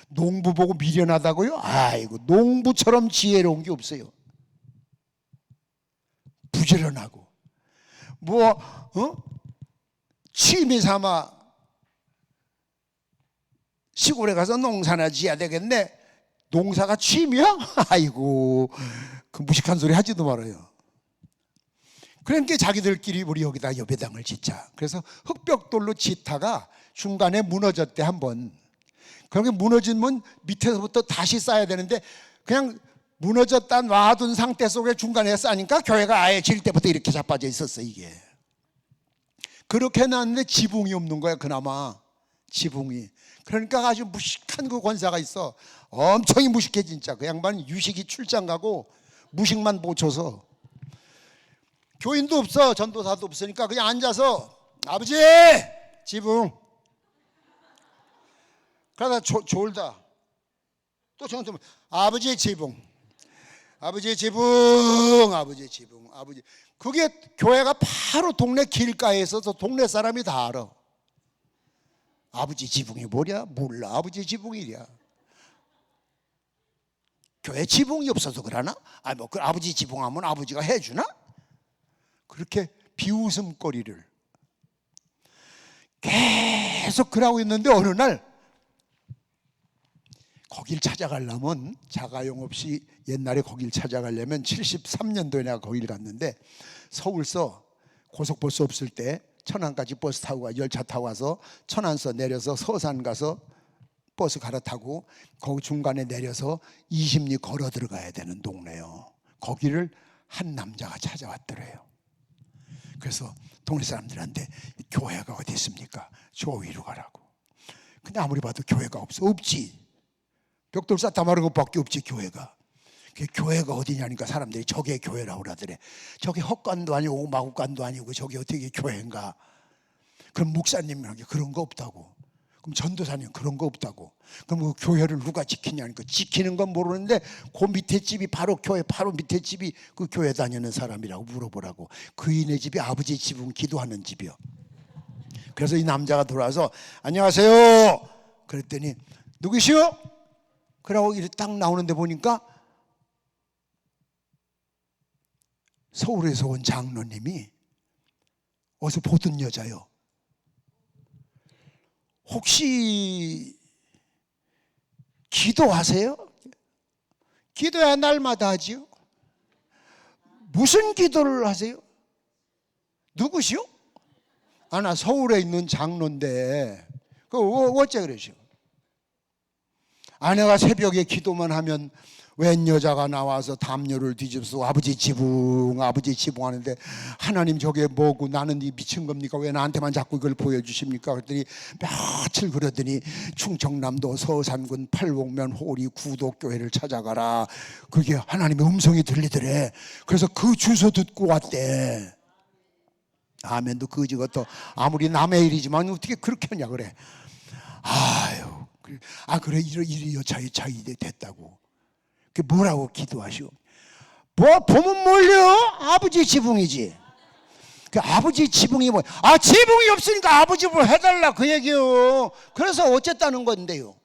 농부 보고 미련하다고요? 아이고 농부처럼 지혜로운 게 없어요. 부지런하고 취미 삼아 시골에 가서 농사나 지어야 되겠네. 농사가 취미야? 아이고 그 무식한 소리 하지도 말아요. 그러니까 자기들끼리 우리 여기다 예배당을 짓자. 그래서 흙벽돌로 짓다가 중간에 무너졌대 한번. 그렇게 무너지면 밑에서부터 다시 쌓아야 되는데 그냥 무너졌다 놔둔 상태 속에 중간에 쌓으니까 교회가 아예 질 때부터 이렇게 자빠져 있었어. 이게 그렇게 해놨는데 지붕이 없는 거야. 그나마 지붕이. 그러니까 아주 무식한 그 권사가 있어. 엄청 무식해 진짜. 그 양반은 유식이 출장 가고 무식만 보쳐서 교인도 없어. 전도사도 없으니까 그냥 앉아서 아버지 지붕. 그러다 졸다 또 저한테 아버지 지붕 아버지 지붕 아버지 지붕 아버지. 그게 교회가 바로 동네 길가에 있어서 동네 사람이 다 알아. 아버지 지붕이 뭐냐? 몰라. 아버지 지붕이랴. 교회 지붕이 없어서 그러나? 그 아버지 지붕하면 아버지가 해주나? 그렇게 비웃음거리를 계속 그러고 있는데 어느 날 거길 찾아가려면 자가용 없이 옛날에 거길 찾아가려면 73년도에 내가 거길 갔는데 서울서 고속버스 없을 때 천안까지 버스 타고 열차 타고 와서 천안서 내려서 서산 가서 버스 갈아타고 거기 중간에 내려서 20리 걸어 들어가야 되는 동네요. 거기를 한 남자가 찾아왔더래요. 그래서 동네 사람들한테 교회가 어디 있습니까? 저 위로 가라고. 근데 아무리 봐도 교회가 없지. 벽돌 쌓다 마른 것밖에 없지 교회가. 교회가 어디냐니까 사람들이 저게 교회라고 그러더래. 저게 헛간도 아니고 마구간도 아니고 저게 어떻게 교회인가. 그럼 목사님이라는 게 그런 거 없다고. 그럼 전도사님 그런 거 없다고. 그럼 그 교회를 누가 지키냐니까. 지키는 건 모르는데 그 밑에 집이 바로 교회 바로 밑에 집이 그 교회 다니는 사람이라고 물어보라고. 그이네 집이 아버지 지붕 기도하는 집이요. 그래서 이 남자가 돌아와서 안녕하세요 그랬더니 누구시오? 그러고 이렇게 딱 나오는데 보니까 서울에서 온 장로님이 어디서 보던 여자요. 혹시 기도하세요? 기도야 날마다 하지요. 무슨 기도를 하세요? 누구시오? 나 서울에 있는 장로인데 어째 그러시오? 아내가 새벽에 기도만 하면 웬 여자가 나와서 담요를 뒤집서 아버지 지붕 하는데 하나님 저게 뭐고 나는 이 미친 겁니까? 왜 나한테만 자꾸 이걸 보여주십니까? 그랬더니 며칠 그러더니 충청남도 서산군 팔복면 호리 구독교회를 찾아가라. 그게 하나님의 음성이 들리더래. 그래서 그 주소 듣고 왔대. 아멘도 그지 것도 아무리 남의 일이지만 어떻게 그렇게 하냐 그래. 아유, 그래 이리 여차이 됐다고. 그 뭐라고 기도하시오? 뭐 보면 뭘요? 아버지 지붕이지. 그 아버지 지붕이 뭐? 아 지붕이 없으니까 아버지 뭐 해달라 그 얘기요. 그래서 어쨌다는 건데요.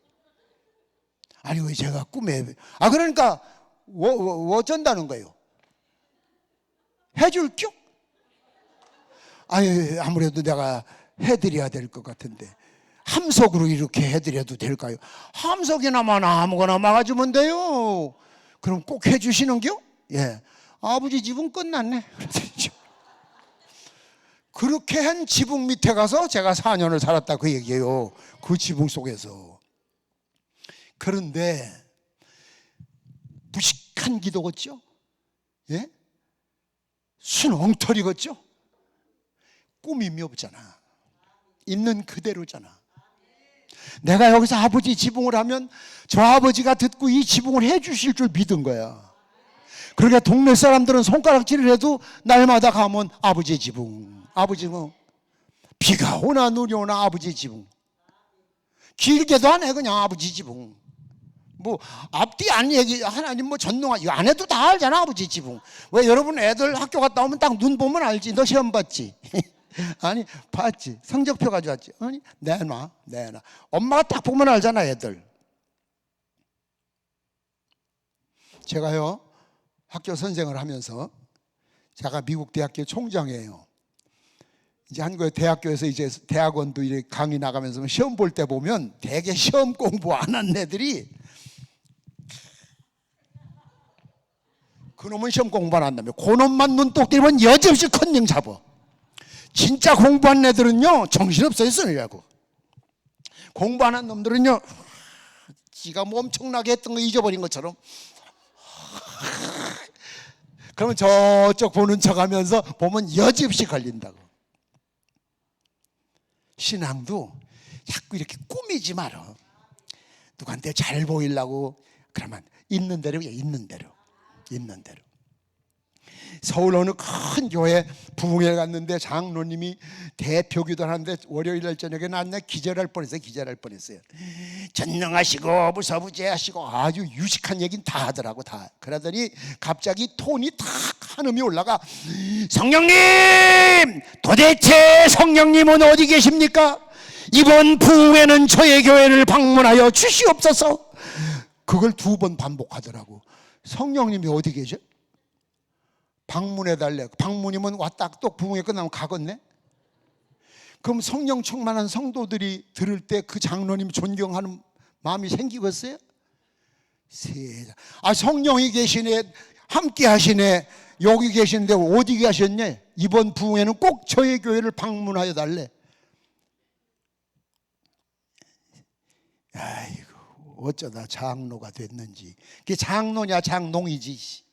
아니 왜 제가 꿈에 그러니까 어쩐다는 거예요? 해줄게요? 아니 아무래도 내가 해드려야 될 것 같은데 함석으로 이렇게 해드려도 될까요? 함석이나만 아무거나 막아주면 돼요. 그럼 꼭 해주시는겨? 예. 아버지 지붕 끝났네. 그렇게 한 지붕 밑에 가서 제가 4년을 살았다 그 얘기예요. 그 지붕 속에서. 그런데 무식한 기도겠죠? 예? 순 엉터리겠죠? 꾸밈이 없잖아. 있는 그대로잖아. 내가 여기서 아버지 지붕을 하면 저 아버지가 듣고 이 지붕을 해주실 줄 믿은 거야. 그러니까 동네 사람들은 손가락질을 해도 날마다 가면 아버지 지붕, 아버지 지붕. 비가 오나 눈이 오나 아버지 지붕. 길게도 안 해 그냥 아버지 지붕. 뭐 앞뒤 안 얘기 하나님 뭐 전능하 이거 안 해도 다 알잖아 아버지 지붕. 왜 여러분 애들 학교 갔다 오면 딱 눈 보면 알지. 너 시험 봤지? 아니 봤지. 성적표 가져왔지. 아니 내놔. 엄마가 딱 보면 알잖아 애들. 제가요 학교 선생을 하면서 제가 미국 대학교 총장이에요. 이제 한국의 대학교에서 이제 대학원도 이렇게 강의 나가면서 시험 볼 때 보면 되게 시험 공부 안 한 애들이 그놈은 시험 공부 안 한다며 그놈만 눈독 들이면 여지없이 컨닝 잡아. 진짜 공부한 애들은요 정신없어요 쓰느라고. 공부 안 한 놈들은요 지가 뭐 엄청나게 했던 거 잊어버린 것처럼 그러면 저쪽 보는 척하면서 보면 여지없이 걸린다고. 신앙도 자꾸 이렇게 꾸미지 말어. 누구한테 잘 보이려고 그러면 있는 대로 있는 대로. 서울 어느 큰 교회 부흥회 갔는데 장로님이 대표기도 하는데 월요일 날 저녁에 나왔네. 기절할 뻔했어요. 전능하시고 무서부재하시고 아주 유식한 얘기는 다 하더라고 다. 그러더니 갑자기 톤이 탁 한음이 올라가. 성령님, 도대체 성령님은 어디 계십니까? 이번 부흥회는 저의 교회를 방문하여 주시옵소서. 그걸 2번 반복하더라고. 성령님이 어디 계셔? 방문해달래. 방문이면 왔다 또 부흥회 끝나면 가겠네. 그럼 성령 충만한 성도들이 들을 때 그 장로님 존경하는 마음이 생기겠어요? 세상. 성령이 계시네, 함께 하시네. 여기 계시는데 어디 계셨냐? 이번 부흥회는 꼭 저희 교회를 방문하여 달래. 아이고 어쩌다 장로가 됐는지. 그게 장로냐 장농이지.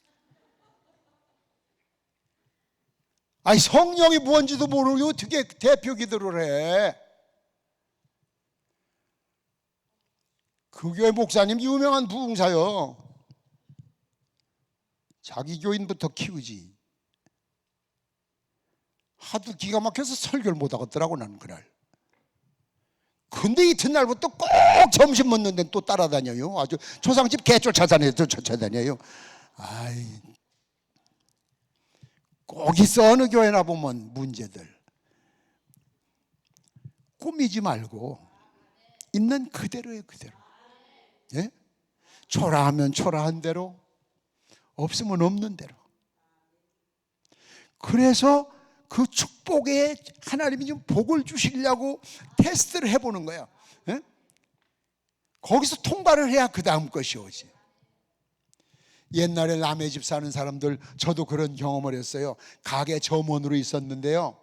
성령이 뭔지도 모르고 어떻게 대표 기도를 해? 그 교회 목사님 유명한 부흥사요. 자기 교인부터 키우지. 하도 기가 막혀서 설교를 못 하겠더라고 나는 그날. 근데 이튿날부터 꼭 점심 먹는 데는 또 따라다녀요. 아주 초상집 개 쫓아다녀요. 꼭 있어. 어느 교회나 보면 문제들. 꾸미지 말고 있는 그대로예요. 그대로. 예? 초라하면 초라한 대로, 없으면 없는 대로. 그래서 그 축복에 하나님이 좀 복을 주시려고 테스트를 해보는 거예요. 예? 거기서 통과를 해야 그 다음 것이 오지. 옛날에 남의 집 사는 사람들, 저도 그런 경험을 했어요. 가게 점원으로 있었는데요.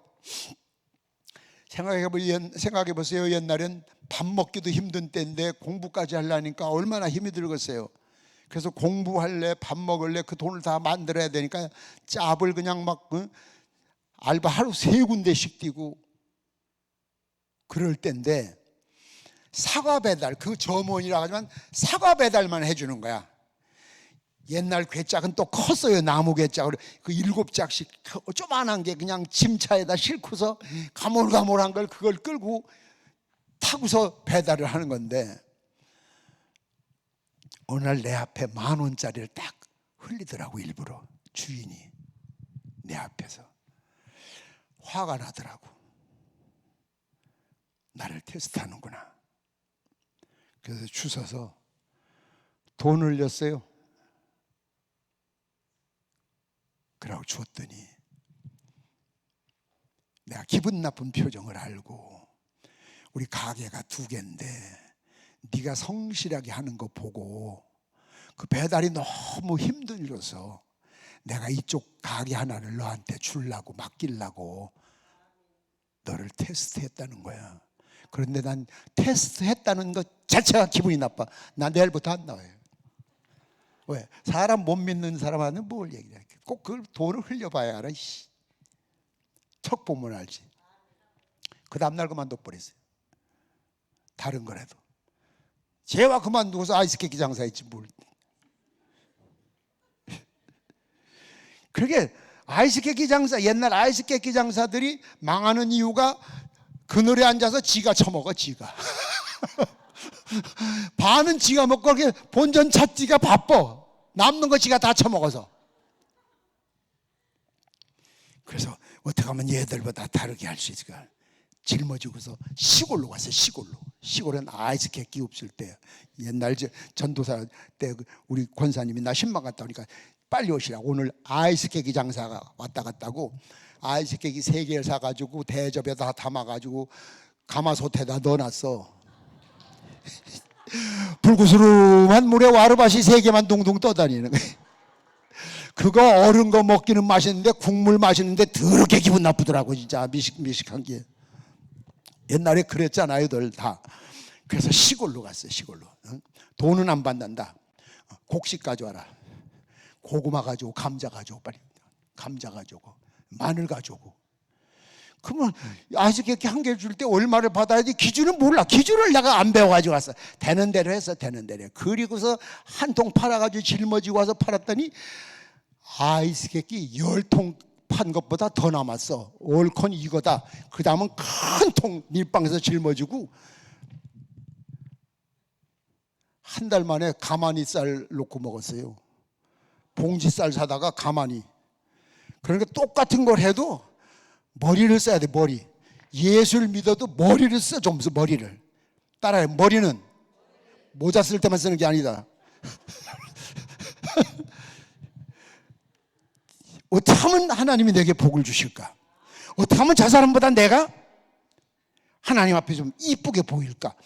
생각해보세요. 옛날엔 밥 먹기도 힘든 때인데 공부까지 하려니까 얼마나 힘이 들겠어요. 그래서 공부할래 밥 먹을래 그 돈을 다 만들어야 되니까 짭을 그냥 막 알바 하루 3군데씩 뛰고 그럴 때인데, 사과 배달, 그 점원이라 하지만 사과 배달만 해주는 거야. 옛날 괴짝은 또 컸어요. 나무 괴짝으로 그 7짝씩 조그만한 게 그냥 짐차에다 싣고서 가물가물한 걸 그걸 끌고 타고서 배달을 하는 건데, 어느 날 내 앞에 10,000원짜리를 딱 흘리더라고. 일부러 주인이 내 앞에서. 화가 나더라고. 나를 테스트하는구나. 그래서 주워서 돈 흘렸어요. 그러고 줬더니 내가 기분 나쁜 표정을 알고, 우리 가게가 2개인데 네가 성실하게 하는 거 보고 그 배달이 너무 힘들어서 내가 이쪽 가게 하나를 너한테 주려고 맡기려고 너를 테스트했다는 거야. 그런데 난 테스트했다는 것 자체가 기분이 나빠. 나 내일부터 안 나와요. 왜? 사람 못 믿는 사람한테 뭘 얘기해. 꼭 그 돈을 흘려봐야 알아. 척 보면 알지. 그 다음날 그만둬 버렸어요. 다른 거라도. 제와 그만두고서 아이스케이크 장사했지 뭘. 그러게 아이스케이크 장사, 옛날 아이스케이크 장사들이 망하는 이유가 그늘에 앉아서 지가 처먹어. 지가 반은 지가 먹고 그렇게 본전 찾기가 바빠. 남는 거 지가 다 처먹어서. 그래서 어떻게 하면 얘들보다 다르게 할 수 있을까? 짊어지고서 시골로 갔어요. 시골은 아이스케이크 없을 때, 옛날 전도사 때 우리 권사님이 나 신방 갔다 오니까 빨리 오시라고, 오늘 아이스케이크 장사가 왔다 갔다고 아이스케이크 3개를 사가지고 대접에다 담아가지고 가마솥에다 넣어놨어. 불구스름한 물에 와르밭이 3개만 둥둥 떠다니는 거예요. 그거 얼은 거 먹기는 맛있는데 국물 마시는데 더럽게 기분 나쁘더라고. 진짜 미식한 게. 옛날에 그랬잖아요들 다. 그래서 시골로 갔어요. 시골로. 돈은 안 받는다. 곡식 가져와라. 고구마 가져오고 감자 가져오고, 빨리 감자 가져오고 마늘 가져오고. 그러면 아이스케이크 1개 줄 때 얼마를 받아야 돼? 기준은 몰라. 기준을 내가 안 배워가지고 왔어. 되는 대로 해서 되는 대로. 그리고서 한 통 팔아가지고 짊어지고 와서 팔았더니 아이스케이크 10통 판 것보다 더 남았어. 올컨 이거다. 그 다음은 큰 통 밀방에서 짊어지고 한 달 만에 가마니 쌀 놓고 먹었어요. 봉지 쌀 사다가 가마니. 그러니까 똑같은 걸 해도 머리를 써야 돼. 머리. 예수를 믿어도 머리를 써. 좀 써. 머리를 따라해. 머리는 모자 쓸 때만 쓰는 게 아니다. 어떻게 하면 하나님이 내게 복을 주실까? 어떻게 하면 저 사람보다 내가 하나님 앞에 좀 이쁘게 보일까?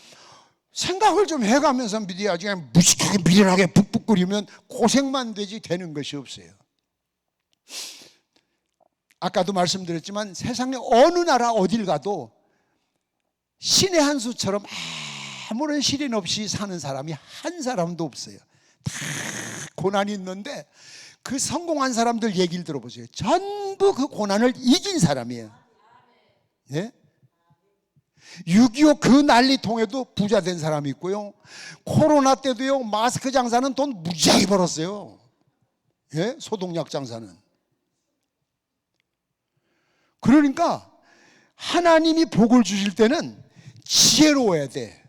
생각을 좀 해가면서 믿어야지. 그냥 무식하게 미련하게 북북거리면 고생만 되지 되는 것이 없어요. 아까도 말씀드렸지만 세상에 어느 나라 어딜 가도 신의 한 수처럼 아무런 시련 없이 사는 사람이 한 사람도 없어요. 다 고난이 있는데 그 성공한 사람들 얘기를 들어보세요. 전부 그 고난을 이긴 사람이에요. 예? 6.25 그 난리통에도 부자 된 사람이 있고요. 코로나 때도요, 마스크 장사는 돈 무지하게 벌었어요. 예? 소독약 장사는. 그러니까 하나님이 복을 주실 때는 지혜로워야 돼.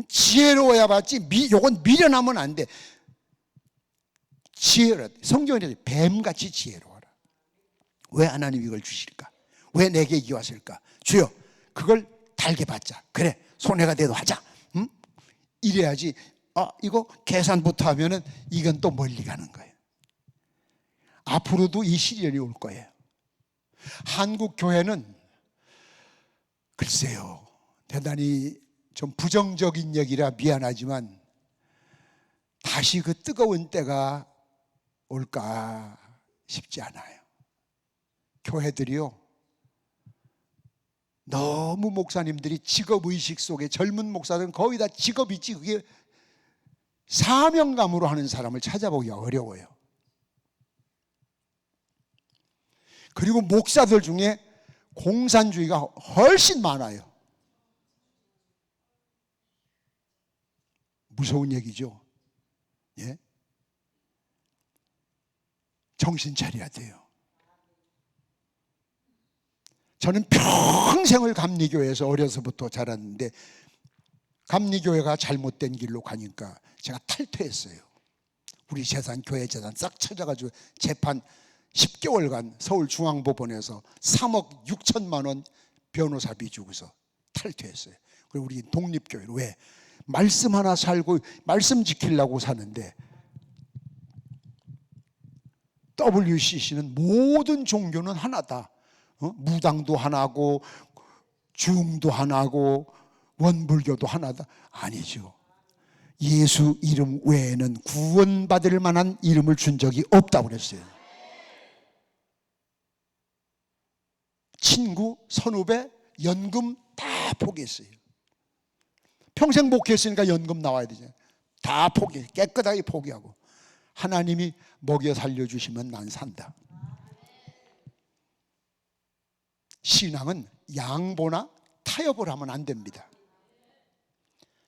지혜로워야 받지. 요건 미련하면 안 돼. 지혜로워야 돼. 성경에 뱀같이 지혜로워라. 왜 하나님이 이걸 주실까? 왜 내게 이게 왔을까? 주여, 그걸 달게 받자. 그래, 손해가 돼도 하자. 응? 이래야지. 이거 계산부터 하면은 이건 또 멀리 가는 거예요. 앞으로도 이 시련이 올 거예요. 한국 교회는 글쎄요, 대단히 좀 부정적인 얘기라 미안하지만 다시 그 뜨거운 때가 올까 싶지 않아요. 교회들이요, 너무 목사님들이 직업의식 속에, 젊은 목사들은 거의 다 직업이지, 그게 사명감으로 하는 사람을 찾아보기가 어려워요. 그리고 목사들 중에 공산주의가 훨씬 많아요. 무서운 얘기죠. 예? 정신 차려야 돼요. 저는 평생을 감리교회에서 어려서부터 자랐는데 감리교회가 잘못된 길로 가니까 제가 탈퇴했어요. 우리 재산, 교회 재산 싹 찾아가지고 재판 10개월간 서울중앙법원에서 3억 6천만 원 변호사비 주고서 탈퇴했어요. 그리고 우리 독립교회로. 왜? 말씀 하나 살고 말씀 지키려고 사는데 WCC는 모든 종교는 하나다. 무당도 하나고 중도 하나고 원불교도 하나다. 아니죠. 예수 이름 외에는 구원받을 만한 이름을 준 적이 없다고 그랬어요. 친구, 선후배, 연금 다 포기했어요. 평생 목회했으니까 연금 나와야 되잖아요. 다 포기, 깨끗하게 포기하고 하나님이 먹여 살려주시면 난 산다. 신앙은 양보나 타협을 하면 안 됩니다.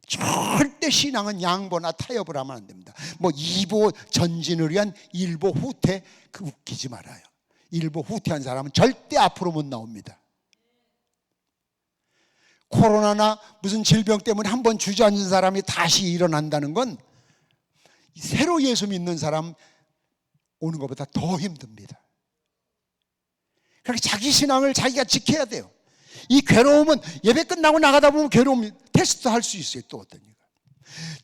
절대 신앙은 양보나 타협을 하면 안 됩니다. 뭐 이보 전진을 위한 일보 후퇴, 그 웃기지 말아요. 일보 후퇴한 사람은 절대 앞으로 못 나옵니다. 코로나나 무슨 질병 때문에 한번 주저앉은 사람이 다시 일어난다는 건 새로 예수 믿는 사람 오는 것보다 더 힘듭니다. 그러니까 자기 신앙을 자기가 지켜야 돼요. 이 괴로움은 예배 끝나고 나가다 보면 괴로움이 테스트 할 수 있어요. 또 어떤 이가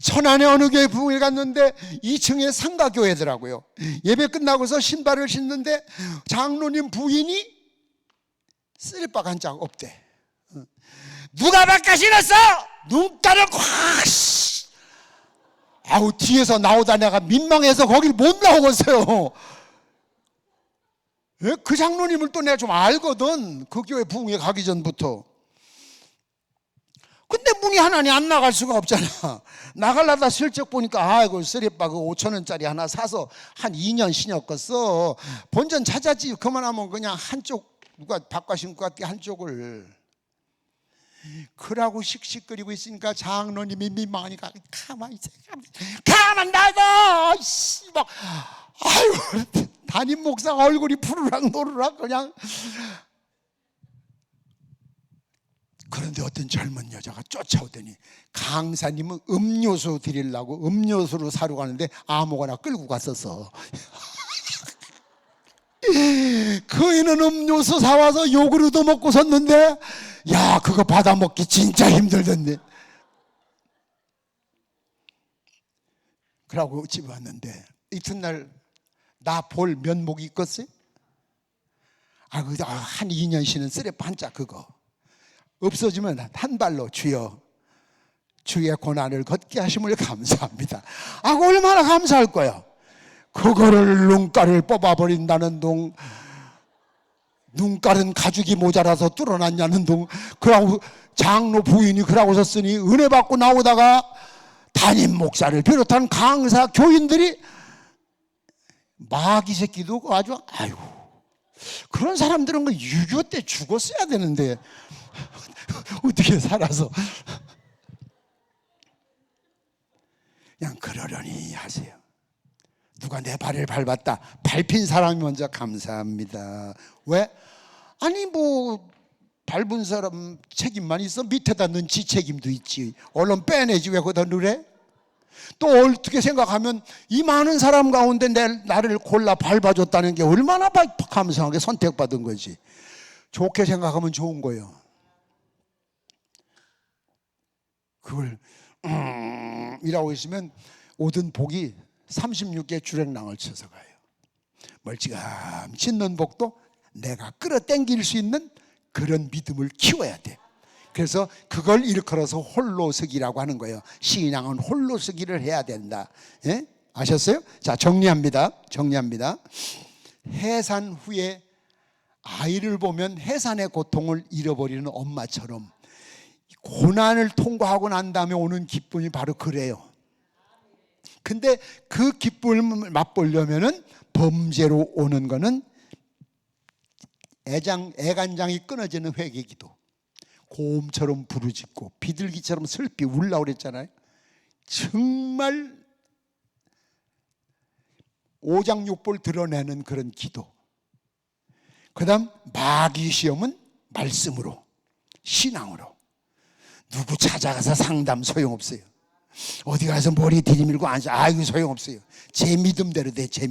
천안의 어느 교회 부흥회 갔는데 2층에 상가교회더라고요. 예배 끝나고서 신발을 신는데 장로님 부인이 쓰레빠가 한 장 없대. 누가 바꿔 신었어? 눈가를 콱! 아우, 뒤에서 나오다 내가 민망해서 거길 못 나오겠어요. 그 장로님을 또 내가 좀 알거든. 그 교회 부흥회 가기 전부터. 근데 문이 하나니 안 나갈 수가 없잖아. 나가려다 슬쩍 보니까 아이고 쓰레빠 그 5,000원짜리 하나 사서 한 2년 신었겠어. 본전 찾았지. 그만하면 그냥 한쪽 누가 바꿔 신고 갔대 한쪽을. 그러고 씩씩거리고 있으니까 장로님이 민망하니까 가만히 있어. 가만 놔둬. 씨발. 아유, 담임 목사가 얼굴이 푸르락 노르락 그냥. 그런데 어떤 젊은 여자가 쫓아오더니 강사님은 음료수 드리려고 음료수로 사러 가는데 아무거나 끌고 갔었어. 그 애는 음료수 사와서 요구르도 먹고 섰는데 야, 그거 받아 먹기 진짜 힘들던데. 그러고 집에 왔는데 이튿날 나 볼 면목이 있겠어요? 한 2년 쉬는 쓰레빠 한자 그거 없어지면 한 발로 주여 주의 고난을 걷게 하심을 감사합니다. 얼마나 감사할 거야. 그거를 눈가를 뽑아버린다는 둥, 눈깔은 가죽이 모자라서 뚫어놨냐는 둥. 그러고 장로 부인이 그러고 섰으니 은혜 받고 나오다가 담임 목사를 비롯한 강사 교인들이 마귀 새끼도 아주 아이고 그런 사람들은 6.25 때 죽었어야 되는데 어떻게 살아서 그냥 그러려니 하세요. 누가 내 발을 밟았다. 밟힌 사람이 먼저 감사합니다. 왜? 아니 뭐 밟은 사람 책임만 있어? 밑에다 넣은 지 책임도 있지. 얼른 빼내지 왜 거기다 넣으래? 또 어떻게 생각하면 이 많은 사람 가운데 나를 골라 밟아줬다는 게 얼마나 감사하게 선택받은 거지. 좋게 생각하면 좋은 거예요. 그걸 이라고 있으면 오든 복이 36개 주랭랑을 쳐서 가요. 멀찌감 찢는 복도 내가 끌어당길 수 있는 그런 믿음을 키워야 돼. 그래서 그걸 일컬어서 홀로서기라고 하는 거예요. 신앙은 홀로서기를 해야 된다. 예? 아셨어요? 자, 정리합니다. 해산 후에 아이를 보면 해산의 고통을 잃어버리는 엄마처럼 고난을 통과하고 난 다음에 오는 기쁨이 바로 그래요. 근데 그 기쁨을 맛보려면은 범죄로 오는 거는 애간장이 끊어지는 회개기도, 고음처럼 부르짖고 비둘기처럼 슬피 울라고 그랬잖아요. 정말 오장육부를 드러내는 그런 기도. 그 다음 마귀 시험은 말씀으로, 신앙으로. 누구 찾아가서 상담 소용없어요. 어디 가서 머리 들이밀고 앉아, 아이고 소용없어요. 제 믿음대로 돼. 제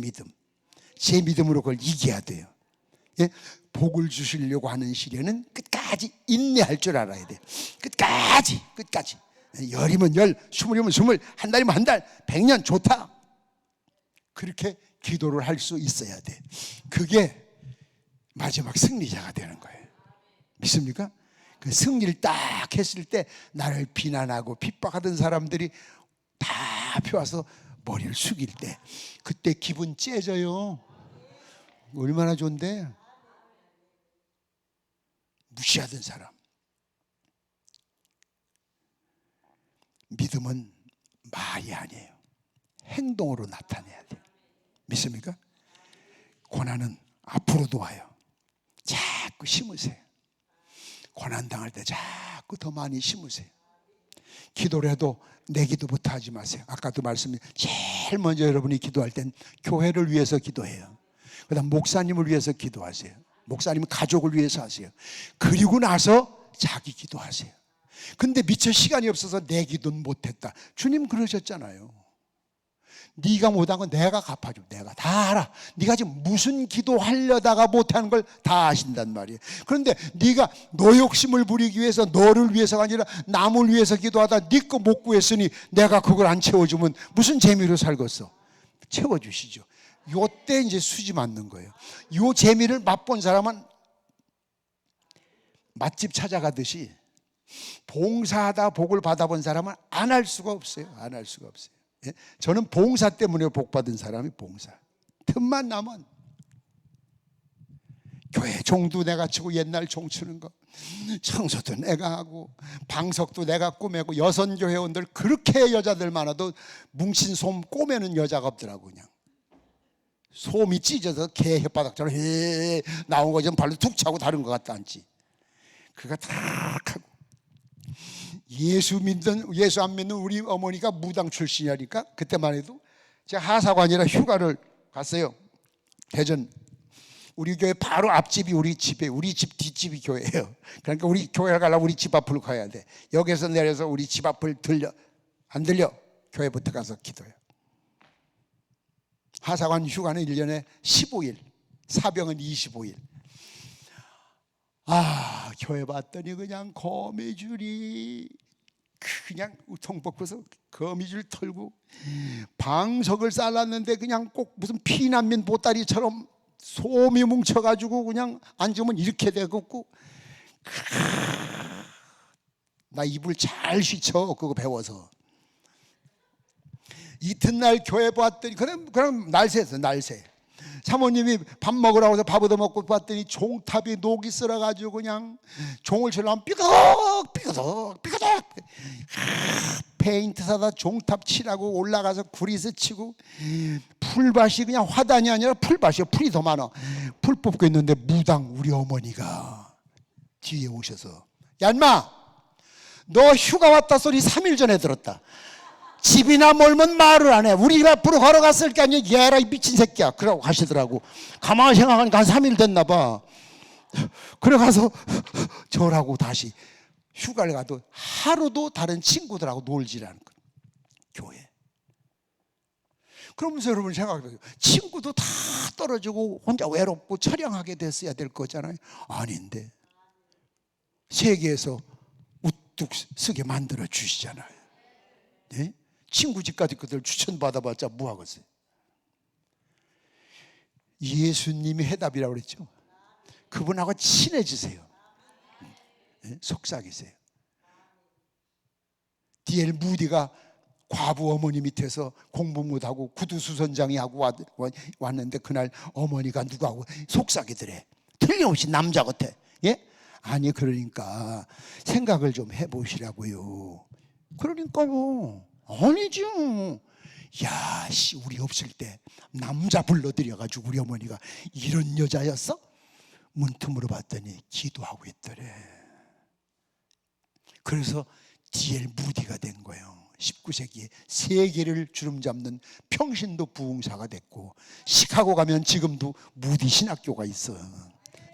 믿음으로 그걸 이겨야 돼요. 예? 복을 주시려고 하는 시련은 끝까지 인내할 줄 알아야 돼요. 끝까지. 열이면 열, 스물이면 스물, 한 달이면 한 달, 100년 좋다. 그렇게 기도를 할 수 있어야 돼. 그게 마지막 승리자가 되는 거예요. 믿습니까? 그 승리를 딱 했을 때 나를 비난하고 핍박하던 사람들이 다 펴와서 머리를 숙일 때, 그때 기분 째져요. 얼마나 좋은데. 무시하던 사람. 믿음은 말이 아니에요. 행동으로 나타내야 돼요. 믿습니까? 고난은 앞으로도 와요. 자꾸 심으세요. 고난 당할 때 자꾸 더 많이 심으세요. 기도를 해도 내 기도부터 하지 마세요. 아까도 말씀드린, 제일 먼저 여러분이 기도할 땐 교회를 위해서 기도해요. 그 다음 목사님을 위해서 기도하세요. 목사님은 가족을 위해서 하세요. 그리고 나서 자기 기도하세요. 근데 미처 시간이 없어서 내 기도는 못했다. 주님 그러셨잖아요. 네가 못한 건 내가 갚아줘. 내가 다 알아. 네가 지금 무슨 기도하려다가 못하는 걸 다 아신단 말이에요. 그런데 네가 너 욕심을 부리기 위해서, 너를 위해서가 아니라 남을 위해서 기도하다 네 거 못 구했으니 내가 그걸 안 채워주면 무슨 재미로 살겠어? 채워주시죠. 요때 이제 수지 맞는 거예요. 요 재미를 맛본 사람은 맛집 찾아가듯이 봉사하다 복을 받아본 사람은 안 할 수가 없어요. 안 할 수가 없어요. 예? 저는 봉사 때문에 복 받은 사람이 봉사. 틈만 나면 교회 종도 내가 치고, 옛날 종 치는 거, 청소도 내가 하고, 방석도 내가 꾸매고, 여선교회원들 그렇게 여자들 많아도 뭉친 솜 꼬매는 여자가 없더라고. 그냥 솜이 찢어서 개 혓바닥처럼 나온 거 좀 발로 툭 차고 다른 것 같다 앉지. 그가 탁 하고, 예수 안 믿는 우리 어머니가 무당 출신이니까 그때만 해도 제가 하사가 아니라 휴가를 갔어요. 대전. 우리 교회 바로 앞집이 우리 집에, 우리 집 뒷집이 교회예요. 그러니까 우리 교회 가려면 우리 집 앞으로 가야 돼. 여기서 내려서 우리 집 앞을 안 들려? 교회부터 가서 기도해요. 하사관 휴가는 1년에 15일, 사병은 25일. 교회 봤더니 그냥 거미줄이 그냥 우통 벗고서 거미줄 털고, 방석을 잘랐는데 그냥 꼭 무슨 피난민 보따리처럼 솜이 뭉쳐가지고 그냥 앉으면 이렇게 되겠고, 나 이불 잘 휘쳐 그거 배워서. 이튿날 교회 봤더니 그럼 날새였어. 날새. 사모님이 밥 먹으라고 해서 밥 얻어먹고 봤더니 종탑이 녹이 쓸어가지고 그냥 종을 치려면 삐그덕 페인트 사다 종탑 치라고 올라가서 구리스 치고, 풀밭이 그냥 화단이 아니라 풀밭이요. 풀이 더 많아. 풀 뽑고 있는데 무당 우리 어머니가 뒤에 오셔서, 야 인마, 너 휴가 왔다 소리 3일 전에 들었다. 집이나 멀면 말을 안 해. 우리 집 앞으로 걸어갔을 게 아니야. 얘라 이 미친 새끼야. 그러고 하시더라고. 가만히 생각하니까 한 3일 됐나 봐. 그래 가서 저라고 다시 휴가를 가도 하루도 다른 친구들하고 놀지라는 거예요. 교회. 그러면서 여러분 생각해보세요. 친구도 다 떨어지고 혼자 외롭고 처량하게 됐어야 될 거잖아요. 아닌데 세계에서 우뚝 서게 만들어 주시잖아요. 예? 친구 집까지 그들 추천받아봤자 뭐하겠어요. 예수님이 해답이라고 그랬죠. 그분하고 친해지세요. 예? 속삭이세요. D.L. 무디가 과부 어머니 밑에서 공부 못하고 구두수선장이 하고 왔는데 그날 어머니가 누구하고 속삭이더래. 틀림없이 남자 같아. 예? 아니 그러니까 생각을 좀 해보시라고요. 그러니까요. 아니죠. 야, 씨, 우리 없을 때 남자 불러들여가지고 우리 어머니가 이런 여자였어? 문틈 물어봤더니 기도하고 있더래. 그래서 D.L. 무디가 된 거예요. 19세기에 세계를 주름잡는 평신도 부흥사가 됐고, 시카고 가면 지금도 무디 신학교가 있어.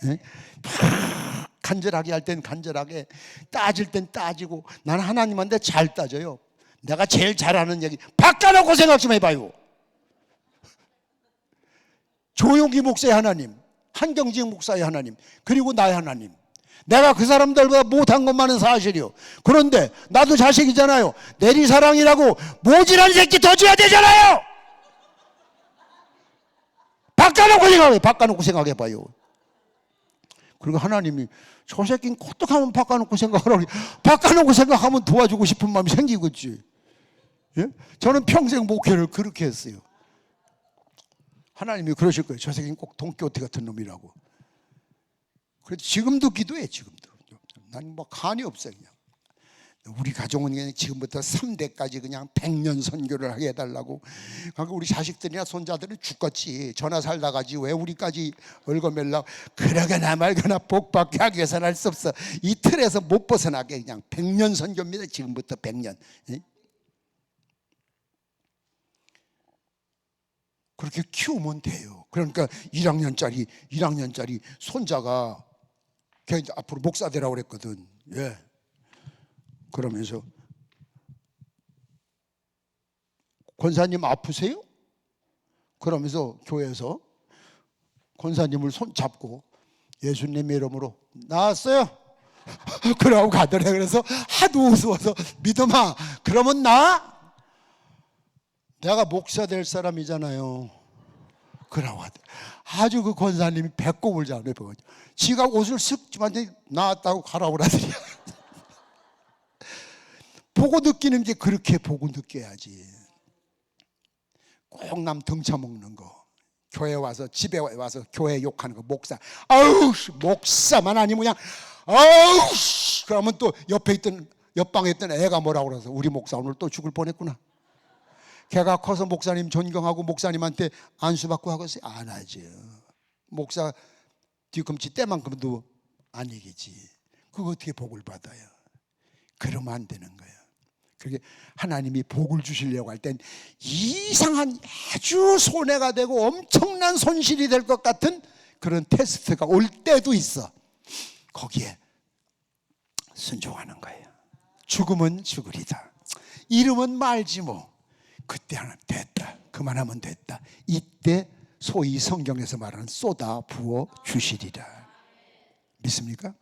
예? 간절하게 할 땐 간절하게, 따질 땐 따지고. 나는 하나님한테 잘 따져요. 내가 제일 잘하는 얘기 바꿔놓고 생각 좀 해봐요. 조용기 목사의 하나님, 한경직 목사의 하나님, 그리고 나의 하나님. 내가 그 사람들보다 못한 것만은 사실이요. 그런데 나도 자식이잖아요. 내리사랑이라고 모질한 새끼 더 줘야 되잖아요. 바꿔놓고 생각해. 바꿔놓고 생각해봐요. 그리고 하나님이 저 새끼는 어떡하면 바꿔놓고 생각하라고. 바꿔놓고 생각하면 도와주고 싶은 마음이 생기겠지. 예? 저는 평생 목회를 그렇게 했어요. 하나님이 그러실 거예요. 저 새끼는 꼭 돈키호테 같은 놈이라고. 그래도 지금도 기도해. 지금도. 난 뭐 간이 없어요. 그냥. 우리 가정은 그냥 지금부터 3대까지 그냥 100년 선교를 하게 해달라고. 그러니까 우리 자식들이나 손자들은 죽겠지. 전화 살다 가지 왜 우리까지 얽어매려고. 그러거나 말거나 복받게 하기 위해서는 할 수 없어. 이 틀에서 못 벗어나게 그냥 100년 선교입니다. 지금부터 100년. 그렇게 키우면 돼요. 그러니까 1학년짜리 손자가 걔 이제 앞으로 목사 되라고 그랬거든. 예. 그러면서 권사님 아프세요? 그러면서 교회에서 권사님을 손 잡고 예수님의 이름으로 나았어요. 그러고 가더래. 그래서 하도 우스워서 믿음아, 그러면 내가 목사 될 사람이잖아요. 그러고 하더래. 아주 그 권사님이 배꼽을 잡네. 지가 옷을 쓱 완전히 나았다고 가라고 그러더니. 보고 느끼는 게 그렇게 보고 느껴야지. 꼭 남 등쳐먹는 거, 교회 와서 집에 와서 교회 욕하는 거, 목사 아우 목사만 아니면 그냥 아우 그러면 또 옆방에 있던 애가 뭐라고 그래서 우리 목사 오늘 또 죽을 뻔했구나. 걔가 커서 목사님 존경하고 목사님한테 안수받고 하겠어요? 안 하죠. 목사 뒤꿈치 때만큼도 안 이기지. 그거 어떻게 복을 받아요? 그러면 안 되는 거예요. 그게 하나님이 복을 주시려고 할 땐 이상한 아주 손해가 되고 엄청난 손실이 될 것 같은 그런 테스트가 올 때도 있어. 거기에 순종하는 거예요. 죽으면 죽으리다. 이름은 말지 뭐. 그때 하나 됐다. 그만하면 됐다. 이때 소위 성경에서 말하는 쏟아 부어 주시리라. 믿습니까?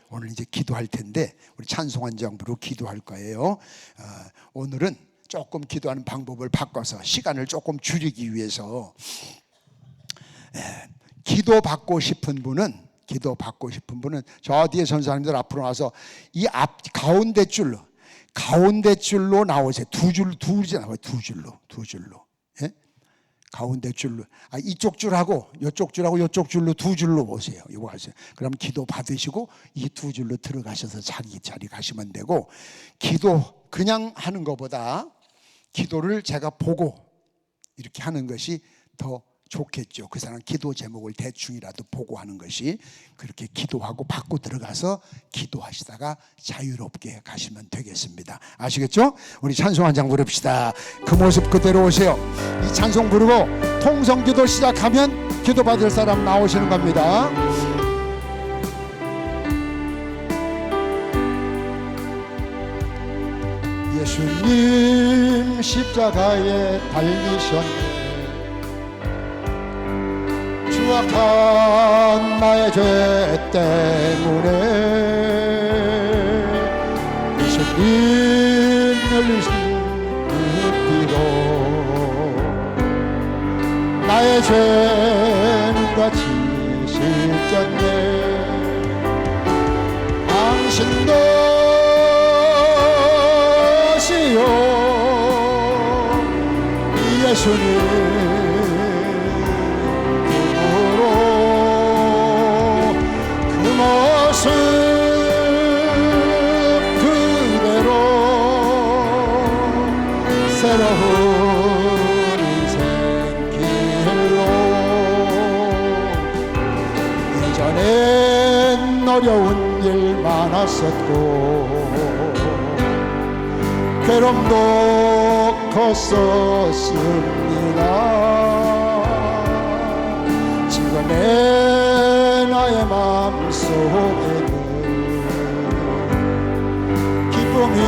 오늘 이제 기도할 텐데 우리 찬송한 장부로 기도할 거예요. 오늘은 조금 기도하는 방법을 바꿔서 시간을 조금 줄이기 위해서 기도 받고 싶은 분은 저 뒤에 전사님들 앞으로 와서 이 앞 가운데 줄로 나오세요. 두 줄로. 예? 가운데 줄로. 이쪽 줄하고 이쪽 줄로 두 줄로 보세요. 이거 하세요. 그럼 기도 받으시고 이 두 줄로 들어가셔서 자리 가시면 되고, 기도 그냥 하는 것보다 기도를 제가 보고 이렇게 하는 것이 더 좋겠죠. 그 사람 기도 제목을 대충이라도 보고 하는 것이, 그렇게 기도하고 받고 들어가서 기도하시다가 자유롭게 가시면 되겠습니다. 아시겠죠? 우리 찬송 한 장 부릅시다. 그 모습 그대로 오세요. 이 찬송 부르고 통성기도 시작하면 기도받을 사람 나오시는 겁니다. 예수님 십자가에 달리셨네. 추악한 나의 죄 때문에 예수님 흘리신 그 피로 나의 죄는 같이 씻겼네. 당신도 시요 예수님 모습 그대로 새로운 어려운 일 많았었고 괴로움도 컸었습니다. 지금의 나의 마음속에는 기쁨이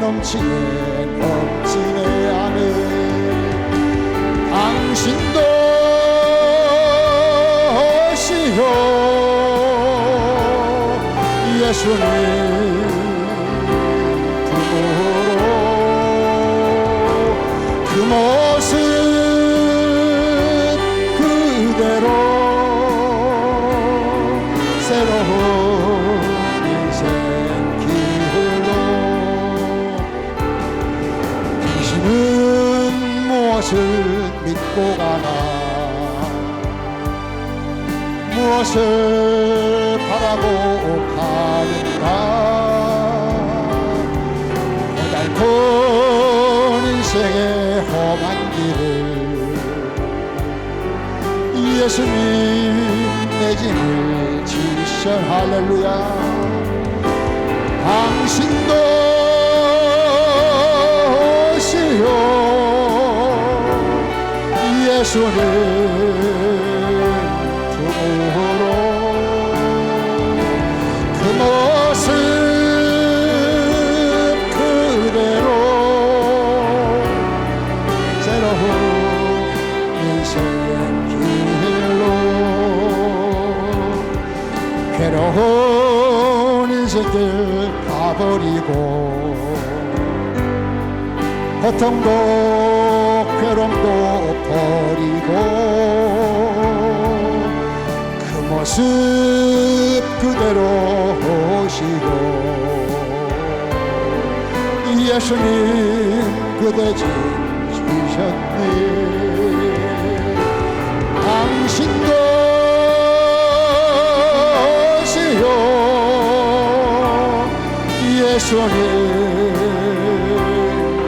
넘치네 아멘. 당신도 오시오 예수님 품으로 그 모습 그대로 새로운 인생 길로 당신은 무엇을 믿고 가나 무엇을 바라고 가는가 고달픈 인생의 험한 길을 예수님 내 짐을 지셔 할렐루야. 당신도 오시오 예수님 품으로 그 모습 그대로 새로운 인생 길로 괴로운 인생길 가버리고 고통도 괴로움도 버리고 그 모습 그대로 오시고 예수님 그대 짐 주셨네. 당신도 오시오 예수님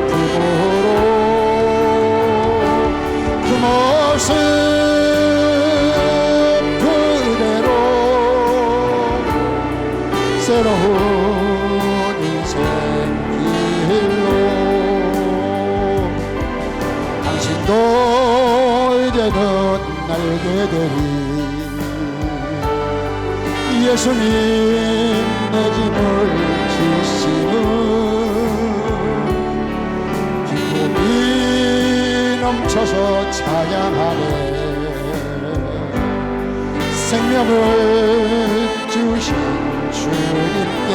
품으로 그 모습 그대로 새로운 인생 길로 당신도 이제는 알게 되리 예수님 내 짐을 지시는 기쁨이 넘쳐서 찬양하네. 생명을 주신 주님께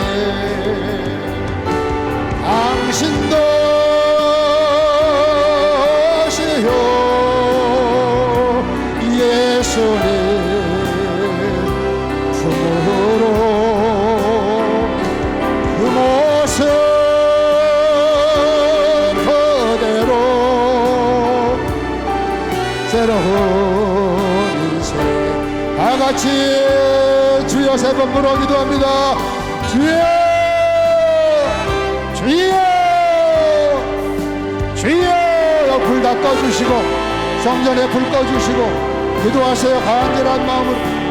당신도 오시오 예수님 품으로 그 모습 그대로 새로운 인생 다같이 주여 세 번 부르어 기도합니다. 주여 주여 주여 불 다 꺼주시고 성전에 불 꺼주시고 기도하세요. 간절한 마음으로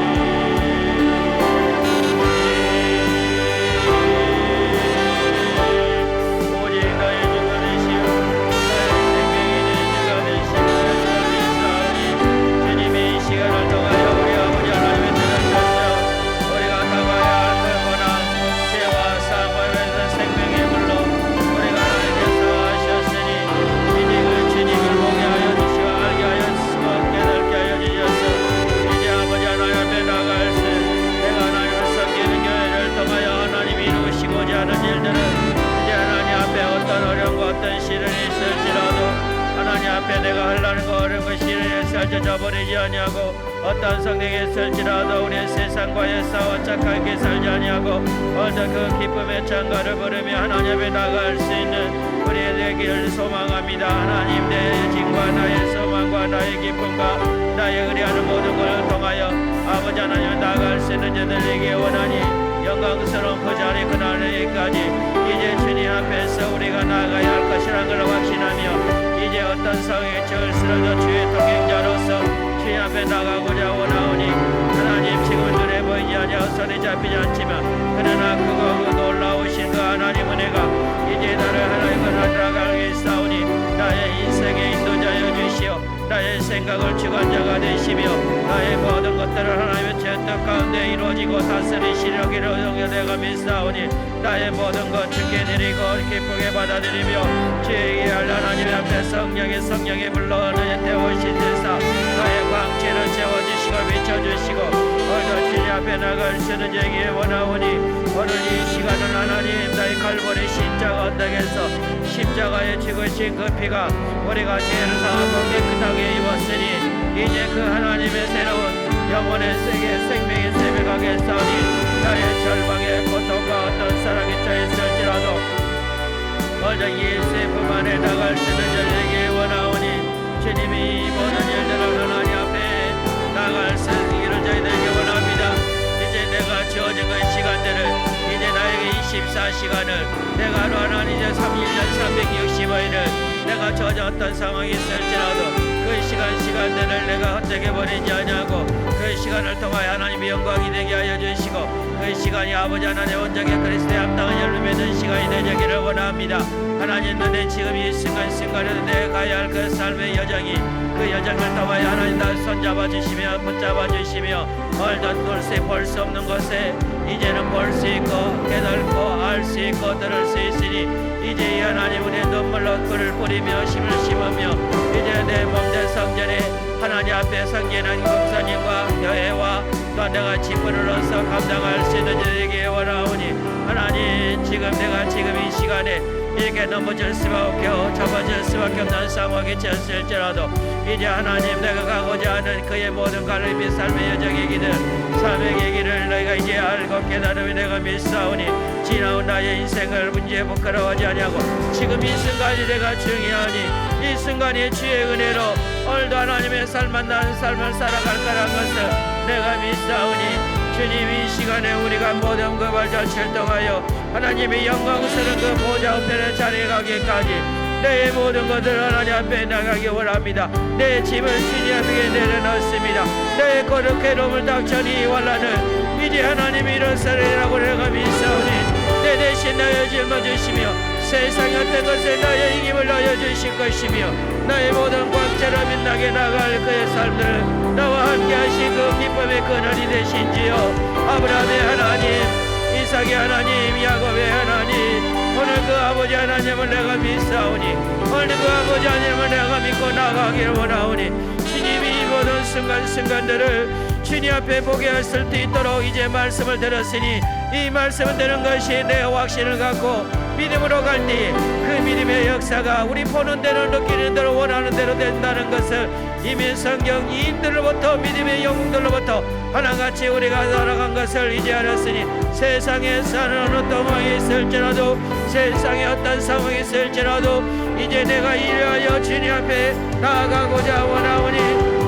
저버리지 아니하고 어떤 성내게 있을지라도 우리 세상과의 싸워 착하게 살지 아니하고 어떤 그 기쁨의 찬가를 부르며 하나님 앞에 나갈 수 있는 우리의 되기를 소망합니다. 하나님 내 짐과 나의 소망과 나의 기쁨과 나의 의뢰하는 모든 것을 통하여 아버지 하나님 나갈 수 있는 자들에게 원하니 영광스러운 그 자리 그날에까지 이제 주님 앞에서 우리가 나아가야 할 것이라는 걸 확신하며 이제 어떤 상황에 처할 쓰러져 주의 동행자로서 주님 앞에 나가고자 원하오니 하나님 지금 눈에 보이는 보이지 아니하고 손에 잡히지 않지만 그러나 크고 놀라우신 그 하나님 은혜가 이제 나를 하나님을 나아가게 싸우니 나의 인생의 인도자여 주시오. 나의 생각을 주관자가 되시며 나의 모든 것들을 하나님의 뜻 가운데 이루어지고 다스리시려 내가 믿사오니 나의 모든 것 주께 드리고 기쁘게 받아들이며 주의 할 하나님 앞에 성령의 불러 너의 태우신 대사 나의 광채를 채워주시고 비춰주시고 오늘도 주님 앞에 나갈 수 있는 얘기에 원하오니 오늘 이 시간은 하나님 나의 갈보리 십자가 언덕에서 십자가에 죽으신 그 피가 우리가 죄를 사하고 깨끗하게 입었으니 이제 그 하나님의 새로운 영혼의 세계 생명의 새벽하게 싸우니 나의 절망의 고통과 어떤 사랑이 처했을지라도 오늘 예수의 품 안에 나갈 수 있는 저에게 원하오니 주님이 모든 일들을 하나님 앞에 나갈 수 있기를 저희들에게 원합니다. 이제 내가 주어진 그 시간들을 이제 나에게 24시간을 내가 하나님 이제 1년 365일을 내가 주어진 어떤 상황이 있을지라도 그 시간들을 내가 헛되게 보내지 아니하고 그 시간을 통하여 하나님의 영광이 되게 하여 주시고 그 시간이 아버지 하나님의 온전히 그리스도의 합당한 열매 맺는 시간이 되기를 원합니다. 하나님 눈에 지금 이 순간순간에도 내가 가야 할 그 삶의 여정이 그 여정을 통하여 하나님 날 손잡아 주시며 붙잡아 주시며 얼던 곳에 볼 수 없는 곳에 이제는 볼 수 있고 깨닫고 알 수 있고 들을 수 있으니 이제 이 하나님 우리의 눈물로 꿀을 뿌리며 심을 심으며 이제 내 몸된 성전에 하나님 앞에 성전한 목사님과 교회와 또 내가 직분으로서 감당할 수 있는 자에게 원하오니 하나님 지금 내가 지금 이 시간에 이렇게 넘어질 수밖에 없고 접어질 수밖에 없는 상황이 되었을지라도 이제 하나님 내가 가고자 하는 그의 모든 갈림이 삶의 여정의 길을 삶의 길을 너희가 이제 알고 깨달으며 내가 믿사오니 지나온 나의 인생을 문제에 부끄러워하지 아니하고 지금 이 순간이 내가 중요하니 이 순간이 주의 은혜로 오늘도 하나님의 삶만 나는 삶을 살아갈 거란 것을 내가 믿사오니 주님 이 시간에 우리가 모든 그 발자취를 통하여 하나님의 영광스러운 그 보좌 우편에 자리에 가기까지 내 모든 것을 하나님 앞에 나가기 원합니다. 내 짐을 주님 앞에 내려놓습니다. 내 거룩 괴로움을 닥쳐니 환난을 이제 하나님이 일어서리라고 내가 믿사오니 내 대신 나의 짊어지시며 세상의 어떤 것에 나의 이김을 넣어주실 것이며 나의 모든 광채를 빛나게 나갈 그의 삶들을 나와 함께 하신 그 기쁨의 근원이 되신지요. 아브라함의 하나님 이삭의 하나님 야곱의 하나님 오늘 그 아버지 하나님을 내가 믿사오니 오늘 그 아버지 하나님을 내가 믿고 나가기를 원하오니 주님이 이 모든 순간순간들을 주님 앞에 보게 할 수 있도록 이제 말씀을 들었으니 이 말씀을 들은 것이 내 확신을 갖고 믿음으로 갈 때 그 믿음의 역사가 우리 보는 대로 느끼는 대로 원하는 대로 된다는 것을 이미 성경 이인들로부터 믿음의 영웅들로부터 하나같이 우리가 살아간 것을 이제 알았으니 세상에 사는 어느 상황이 있을지라도 세상에 어떤 상황이 있을지라도 이제 내가 이래하여 주님 앞에 나아가고자 원하오니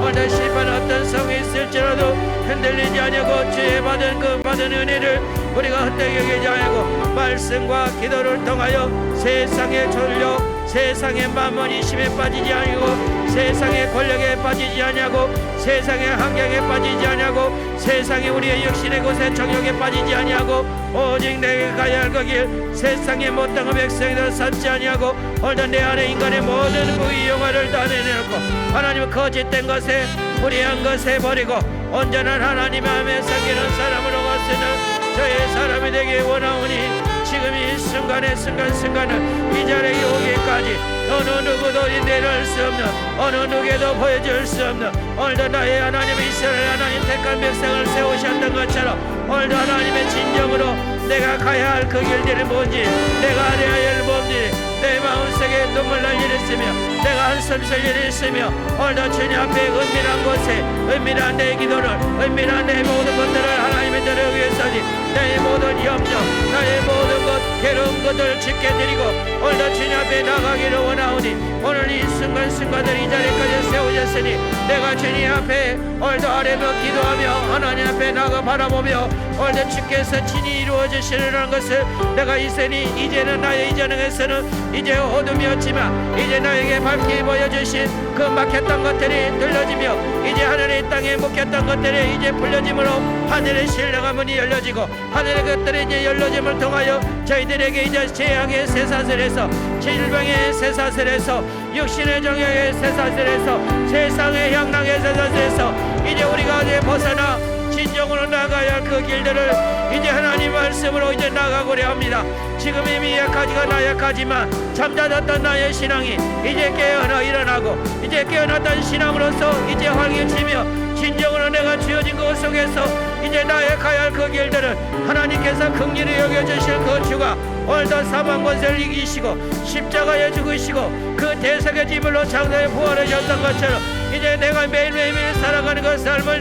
오늘 심한 어떤 상황이 있을지라도 흔들리지 아니하고 주의 받은 은혜를 우리가 헛되게 여기지 아니하고 말씀과 기도를 통하여 세상의 졸려 세상의 만원이심에 빠지지 아니고 세상의 권력에 빠지지 아니하고 세상의 환경에 빠지지 아니하고 세상의 우리의 육신의 곳에 정욕에 빠지지 아니하고 오직 내가 가야 할 거길 세상의 못당한 백성들 삼지 아니하고 오늘 내 안에 인간의 모든 부의 영화를 다 내려놓고 하나님의 거짓된 것에 불의한 것에 버리고 온전한 하나님의 마음에 섬기는 사람으로 왔으는 저의 사람이 되기 원하오니 지금 이 순간을 이 자리에 오기까지 어느 누구도 내려올 수 없는 어느 누구에도 보여줄 수 없는 오늘도 나의 하나님 이스라엘 하나님 택한 백성을 세우셨던 것처럼 오늘도 하나님의 진정으로 내가 가야 할 그 길들이 뭔지 내가 알아야 할 뭔지 내 마음속에 눈물 날 일이 있으며 내가 한숨 쉴 일이 있으며 오늘도 주님 앞에 은밀한 곳에 은밀한 내 기도를 은밀한 내 모든 것들을 하나님의 들을 위해서니 나의 모든 염려, 나의 모든 것, 괴로운 것들을 짓게 드리고 오늘도 주님 앞에 나가기를 원하오니 오늘 이 순간순간을 이 자리까지 세우셨으니 내가 주님 앞에 오늘도 아뢰며 기도하며 하나님 앞에 나가 바라보며 오늘도 주께서 친히 이루어 주시려는 것을 내가 있으니 이제는 나의 이전에서는 이제 어둠이었지만 이제 나에게 밝게 보여주신 그 막혔던 것들이 들려지며 이제 하늘의 땅에 묶였던 것들이 이제 풀려짐으로 하늘의 신령한 문이 열려지고 하늘의 것들이 이제 열려짐을 통하여 저희들에게 이제 재앙의 쇠사슬에서 질병의 쇠사슬에서 육신의 정욕의 쇠사슬에서 세상의 향락의 쇠사슬에서 이제 우리가 이제 벗어나 진정으로 나가야 할 그 길들을 이제 하나님 말씀으로 이제 나가고자 합니다. 지금 이미 약하지가 나약하지만 잠자졌던 나의 신앙이 이제 깨어나 일어나고 이제 깨어났던 신앙으로서 이제 활기치며 진정으로 내가 주어진 것 속에서 이제 나약해야 할 그 길들을 하나님께서 긍휼히 여겨주실 그 주가 오늘도 사망 권세를 이기시고 십자가에 죽으시고 그 대속의 지물로 장사에 부활하셨던 것처럼 이제 내가 매일매일 살아가는 그 삶을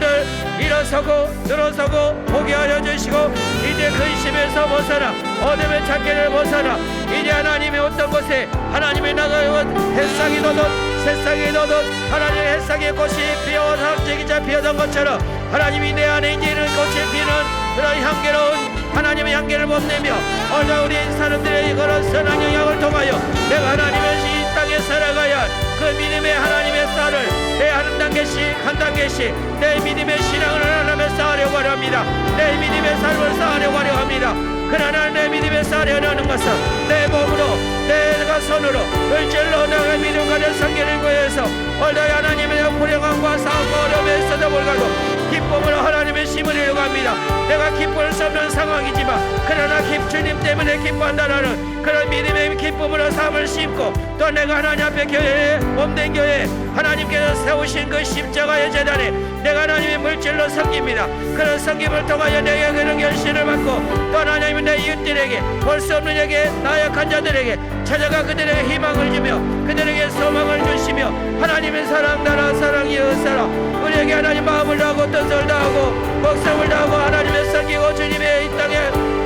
일어서고 늘어서고 보게 하여 주시고 이제 근심에서 벗어나 어둠의 찾기를 벗어나 이제 하나님의 어떤 곳에 하나님의 나가요 햇살이 돋듯 새싹이 돋듯 하나님의 햇살의 꽃이 피어서 갑자기자 피어던 것처럼 하나님이 내 안에 이제는 꽃이 피는 그런 향기로운 하나님의 향기를 뽐내며 오늘 우리 사람들의 그런 선한 영향을 통하여 내가 하나님의 이 땅에 살아가야 할 그 믿음의 하나님의 쌀을 내 한 단계씩 한 단계씩 내 믿음의 신앙을 하나님에 쌓으려고 합니다. 내 믿음의 삶을 쌓으려고 합니다. 그러나 내 믿음의 쌓으려는 것은 내 몸으로 내가 손으로 을질로 내가 믿음과 내 성경을 구해서 오늘 하나님의 불행함과 싸움과 어려움에 있어도 불구하고 기쁨으로 하나님의 심으려고 합니다. 내가 기쁠 수 없는 상황이지만 그러나 주님 때문에 기뻐한다는 그런 믿음의 기쁨으로 삶을 심고 또 내가 하나님 앞에 교회에 몸된 교회에 하나님께서 세우신 그 십자가의 재단에 내가 하나님의 물질로 섬깁니다. 그런 섬김을 통하여 내가 그런 결실을 받고 또 하나님은 내 이웃들에게 볼 수 없는 에게 나약한 자들에게 찾아가 그들에게 희망을 주며 그들에게 소망을 주시며 하나님의 사랑 나라 사랑 이웃 사랑 우리에게 하나님 마음을 다하고 뜻을 다하고 목숨을 다하고 하나님의 섬기고 주님의 이 땅에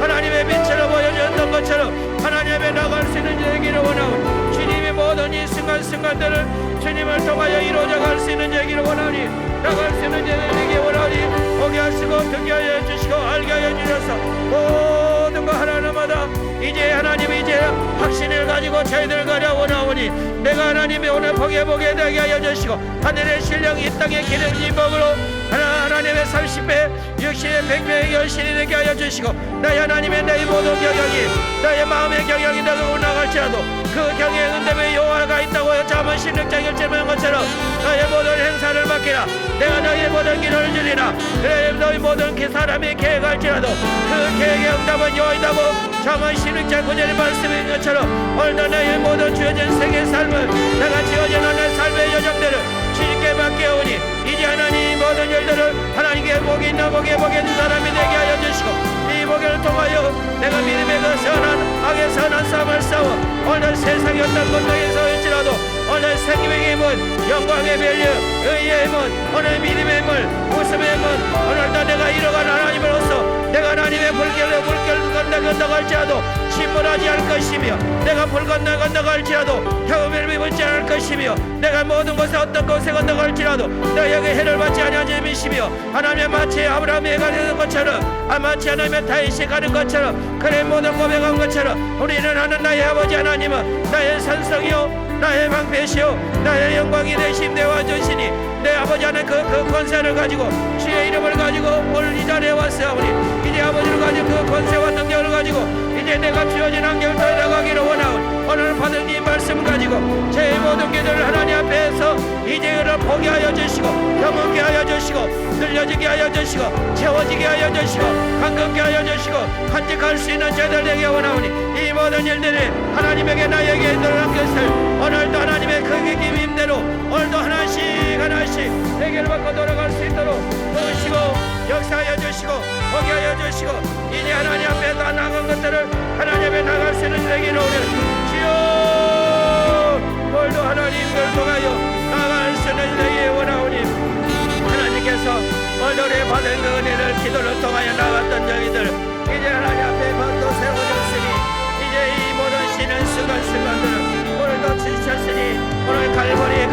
하나님의 빛으로 보여주었던 것처럼 하나님 앞에 나갈 수 있는 얘기를 원하고 주님의 모든 이 순간순간들을 주님을 통하여 이루어져 갈 수 있는 얘기를 원하니 나갈 수 있는 얘기를 원하니 보게 하시고 듣게 하여 주시고 알게 하여 주셔서 모든 거 하나하나마다 이제 하나님이 이제 확신을 가지고 저희들 가려 원하오니 내가 하나님의 오늘 보게 되게 하여 주시고 하늘의 신령 이 땅의 기름진 법으로 하나님의 30배 60배 100배의 결실이 되게 하여 주시고 나의 하나님의 내 모든 경영이 나의 마음의 경영이 내가 올라갈지라도 그 경영은 때문에 여호와가 있다고 잠언 16장 1절에 것처럼 나의 모든 행사를 맡기라 내가 너의 모든 길을 줄이라 그래 너희 모든 사람이 계획할지라도 그 계획의 응답은 여호와이다고 잠언 16장 9절의 말씀인 것처럼 오늘도 너의 모든 주어진 세계의 삶을 내가 지어진 내 삶의 여정들을 주님께 맡겨오니 이제 하나님 모든 일들을 하나님께 복이 있나 복이 있는 사람이 되게 하여 주시고 이 복을 통하여 내가 믿음의 그 선한 악의 선한 싸움을 싸워 오늘 세상의 어떤 고통에서 일지라도 오늘 생명의 문 영광의 멸류 의의 문 오늘 믿음의 문 웃음의 문 오늘도 내가 이뤄간 하나님으로서 내가 하나님의 불길을 건너갈지라도 침몰하지 않을 것이며 내가 불 건너갈지라도 태움을 입지 않을 것이며 내가 모든 곳에 어떤 곳에 건너갈지라도 너에게 해를 받지 아니하지 미시며 하나님의 마치 아브라함이 가는 것처럼 마치 하나님의 다윗이 가는 것처럼 그래 모든 고백한 것처럼 우리는 하는 나의 아버지 하나님은 나의 산성이요 나의 방패시요 나의 영광이 되심 되와 주시니 내 아버지 하나님 그 권세를 가지고 주의 이름을 가지고 오늘 이 자리에 왔사오니 이제 아버지를 가지고 그 권세와 능력을 가지고 이제 내가 주어진 환경을 떠나가기를 원하오니 오늘 받은 이 말씀 가지고 제 모든 길을 하나님 앞에서 이제 그를 보게 하여 주시고 경험케 하여 주시고 늘려지게 하여 주시고 채워지게 하여 주시고 강건케 하여 주시고 간직할 수 있는 자들 되게 원하오니 이 모든 일들이 하나님에게 나에게 드러난 것을 오늘도 하나님의 그 힘대로 오늘도 하나씩 해결을 받고 돌아갈 수 있도록 도우시고 역사하여 주시고 보게 하여 주시고 이제 하나님 앞에 나간 것들을 하나님 앞에 나갈 수 있는 되기를 주여 오늘도 하나님을 통하여 나갈 수 있는 되기 원하오니 하나님께서 오늘 받은 그 은혜를 기도를 통하여 나갔던 저희들 이제 하나님 앞에 밭도 세워졌으니 이제 이 모든 쉬는 순간순간들은 오늘도 지쳤으니 오늘 갈보리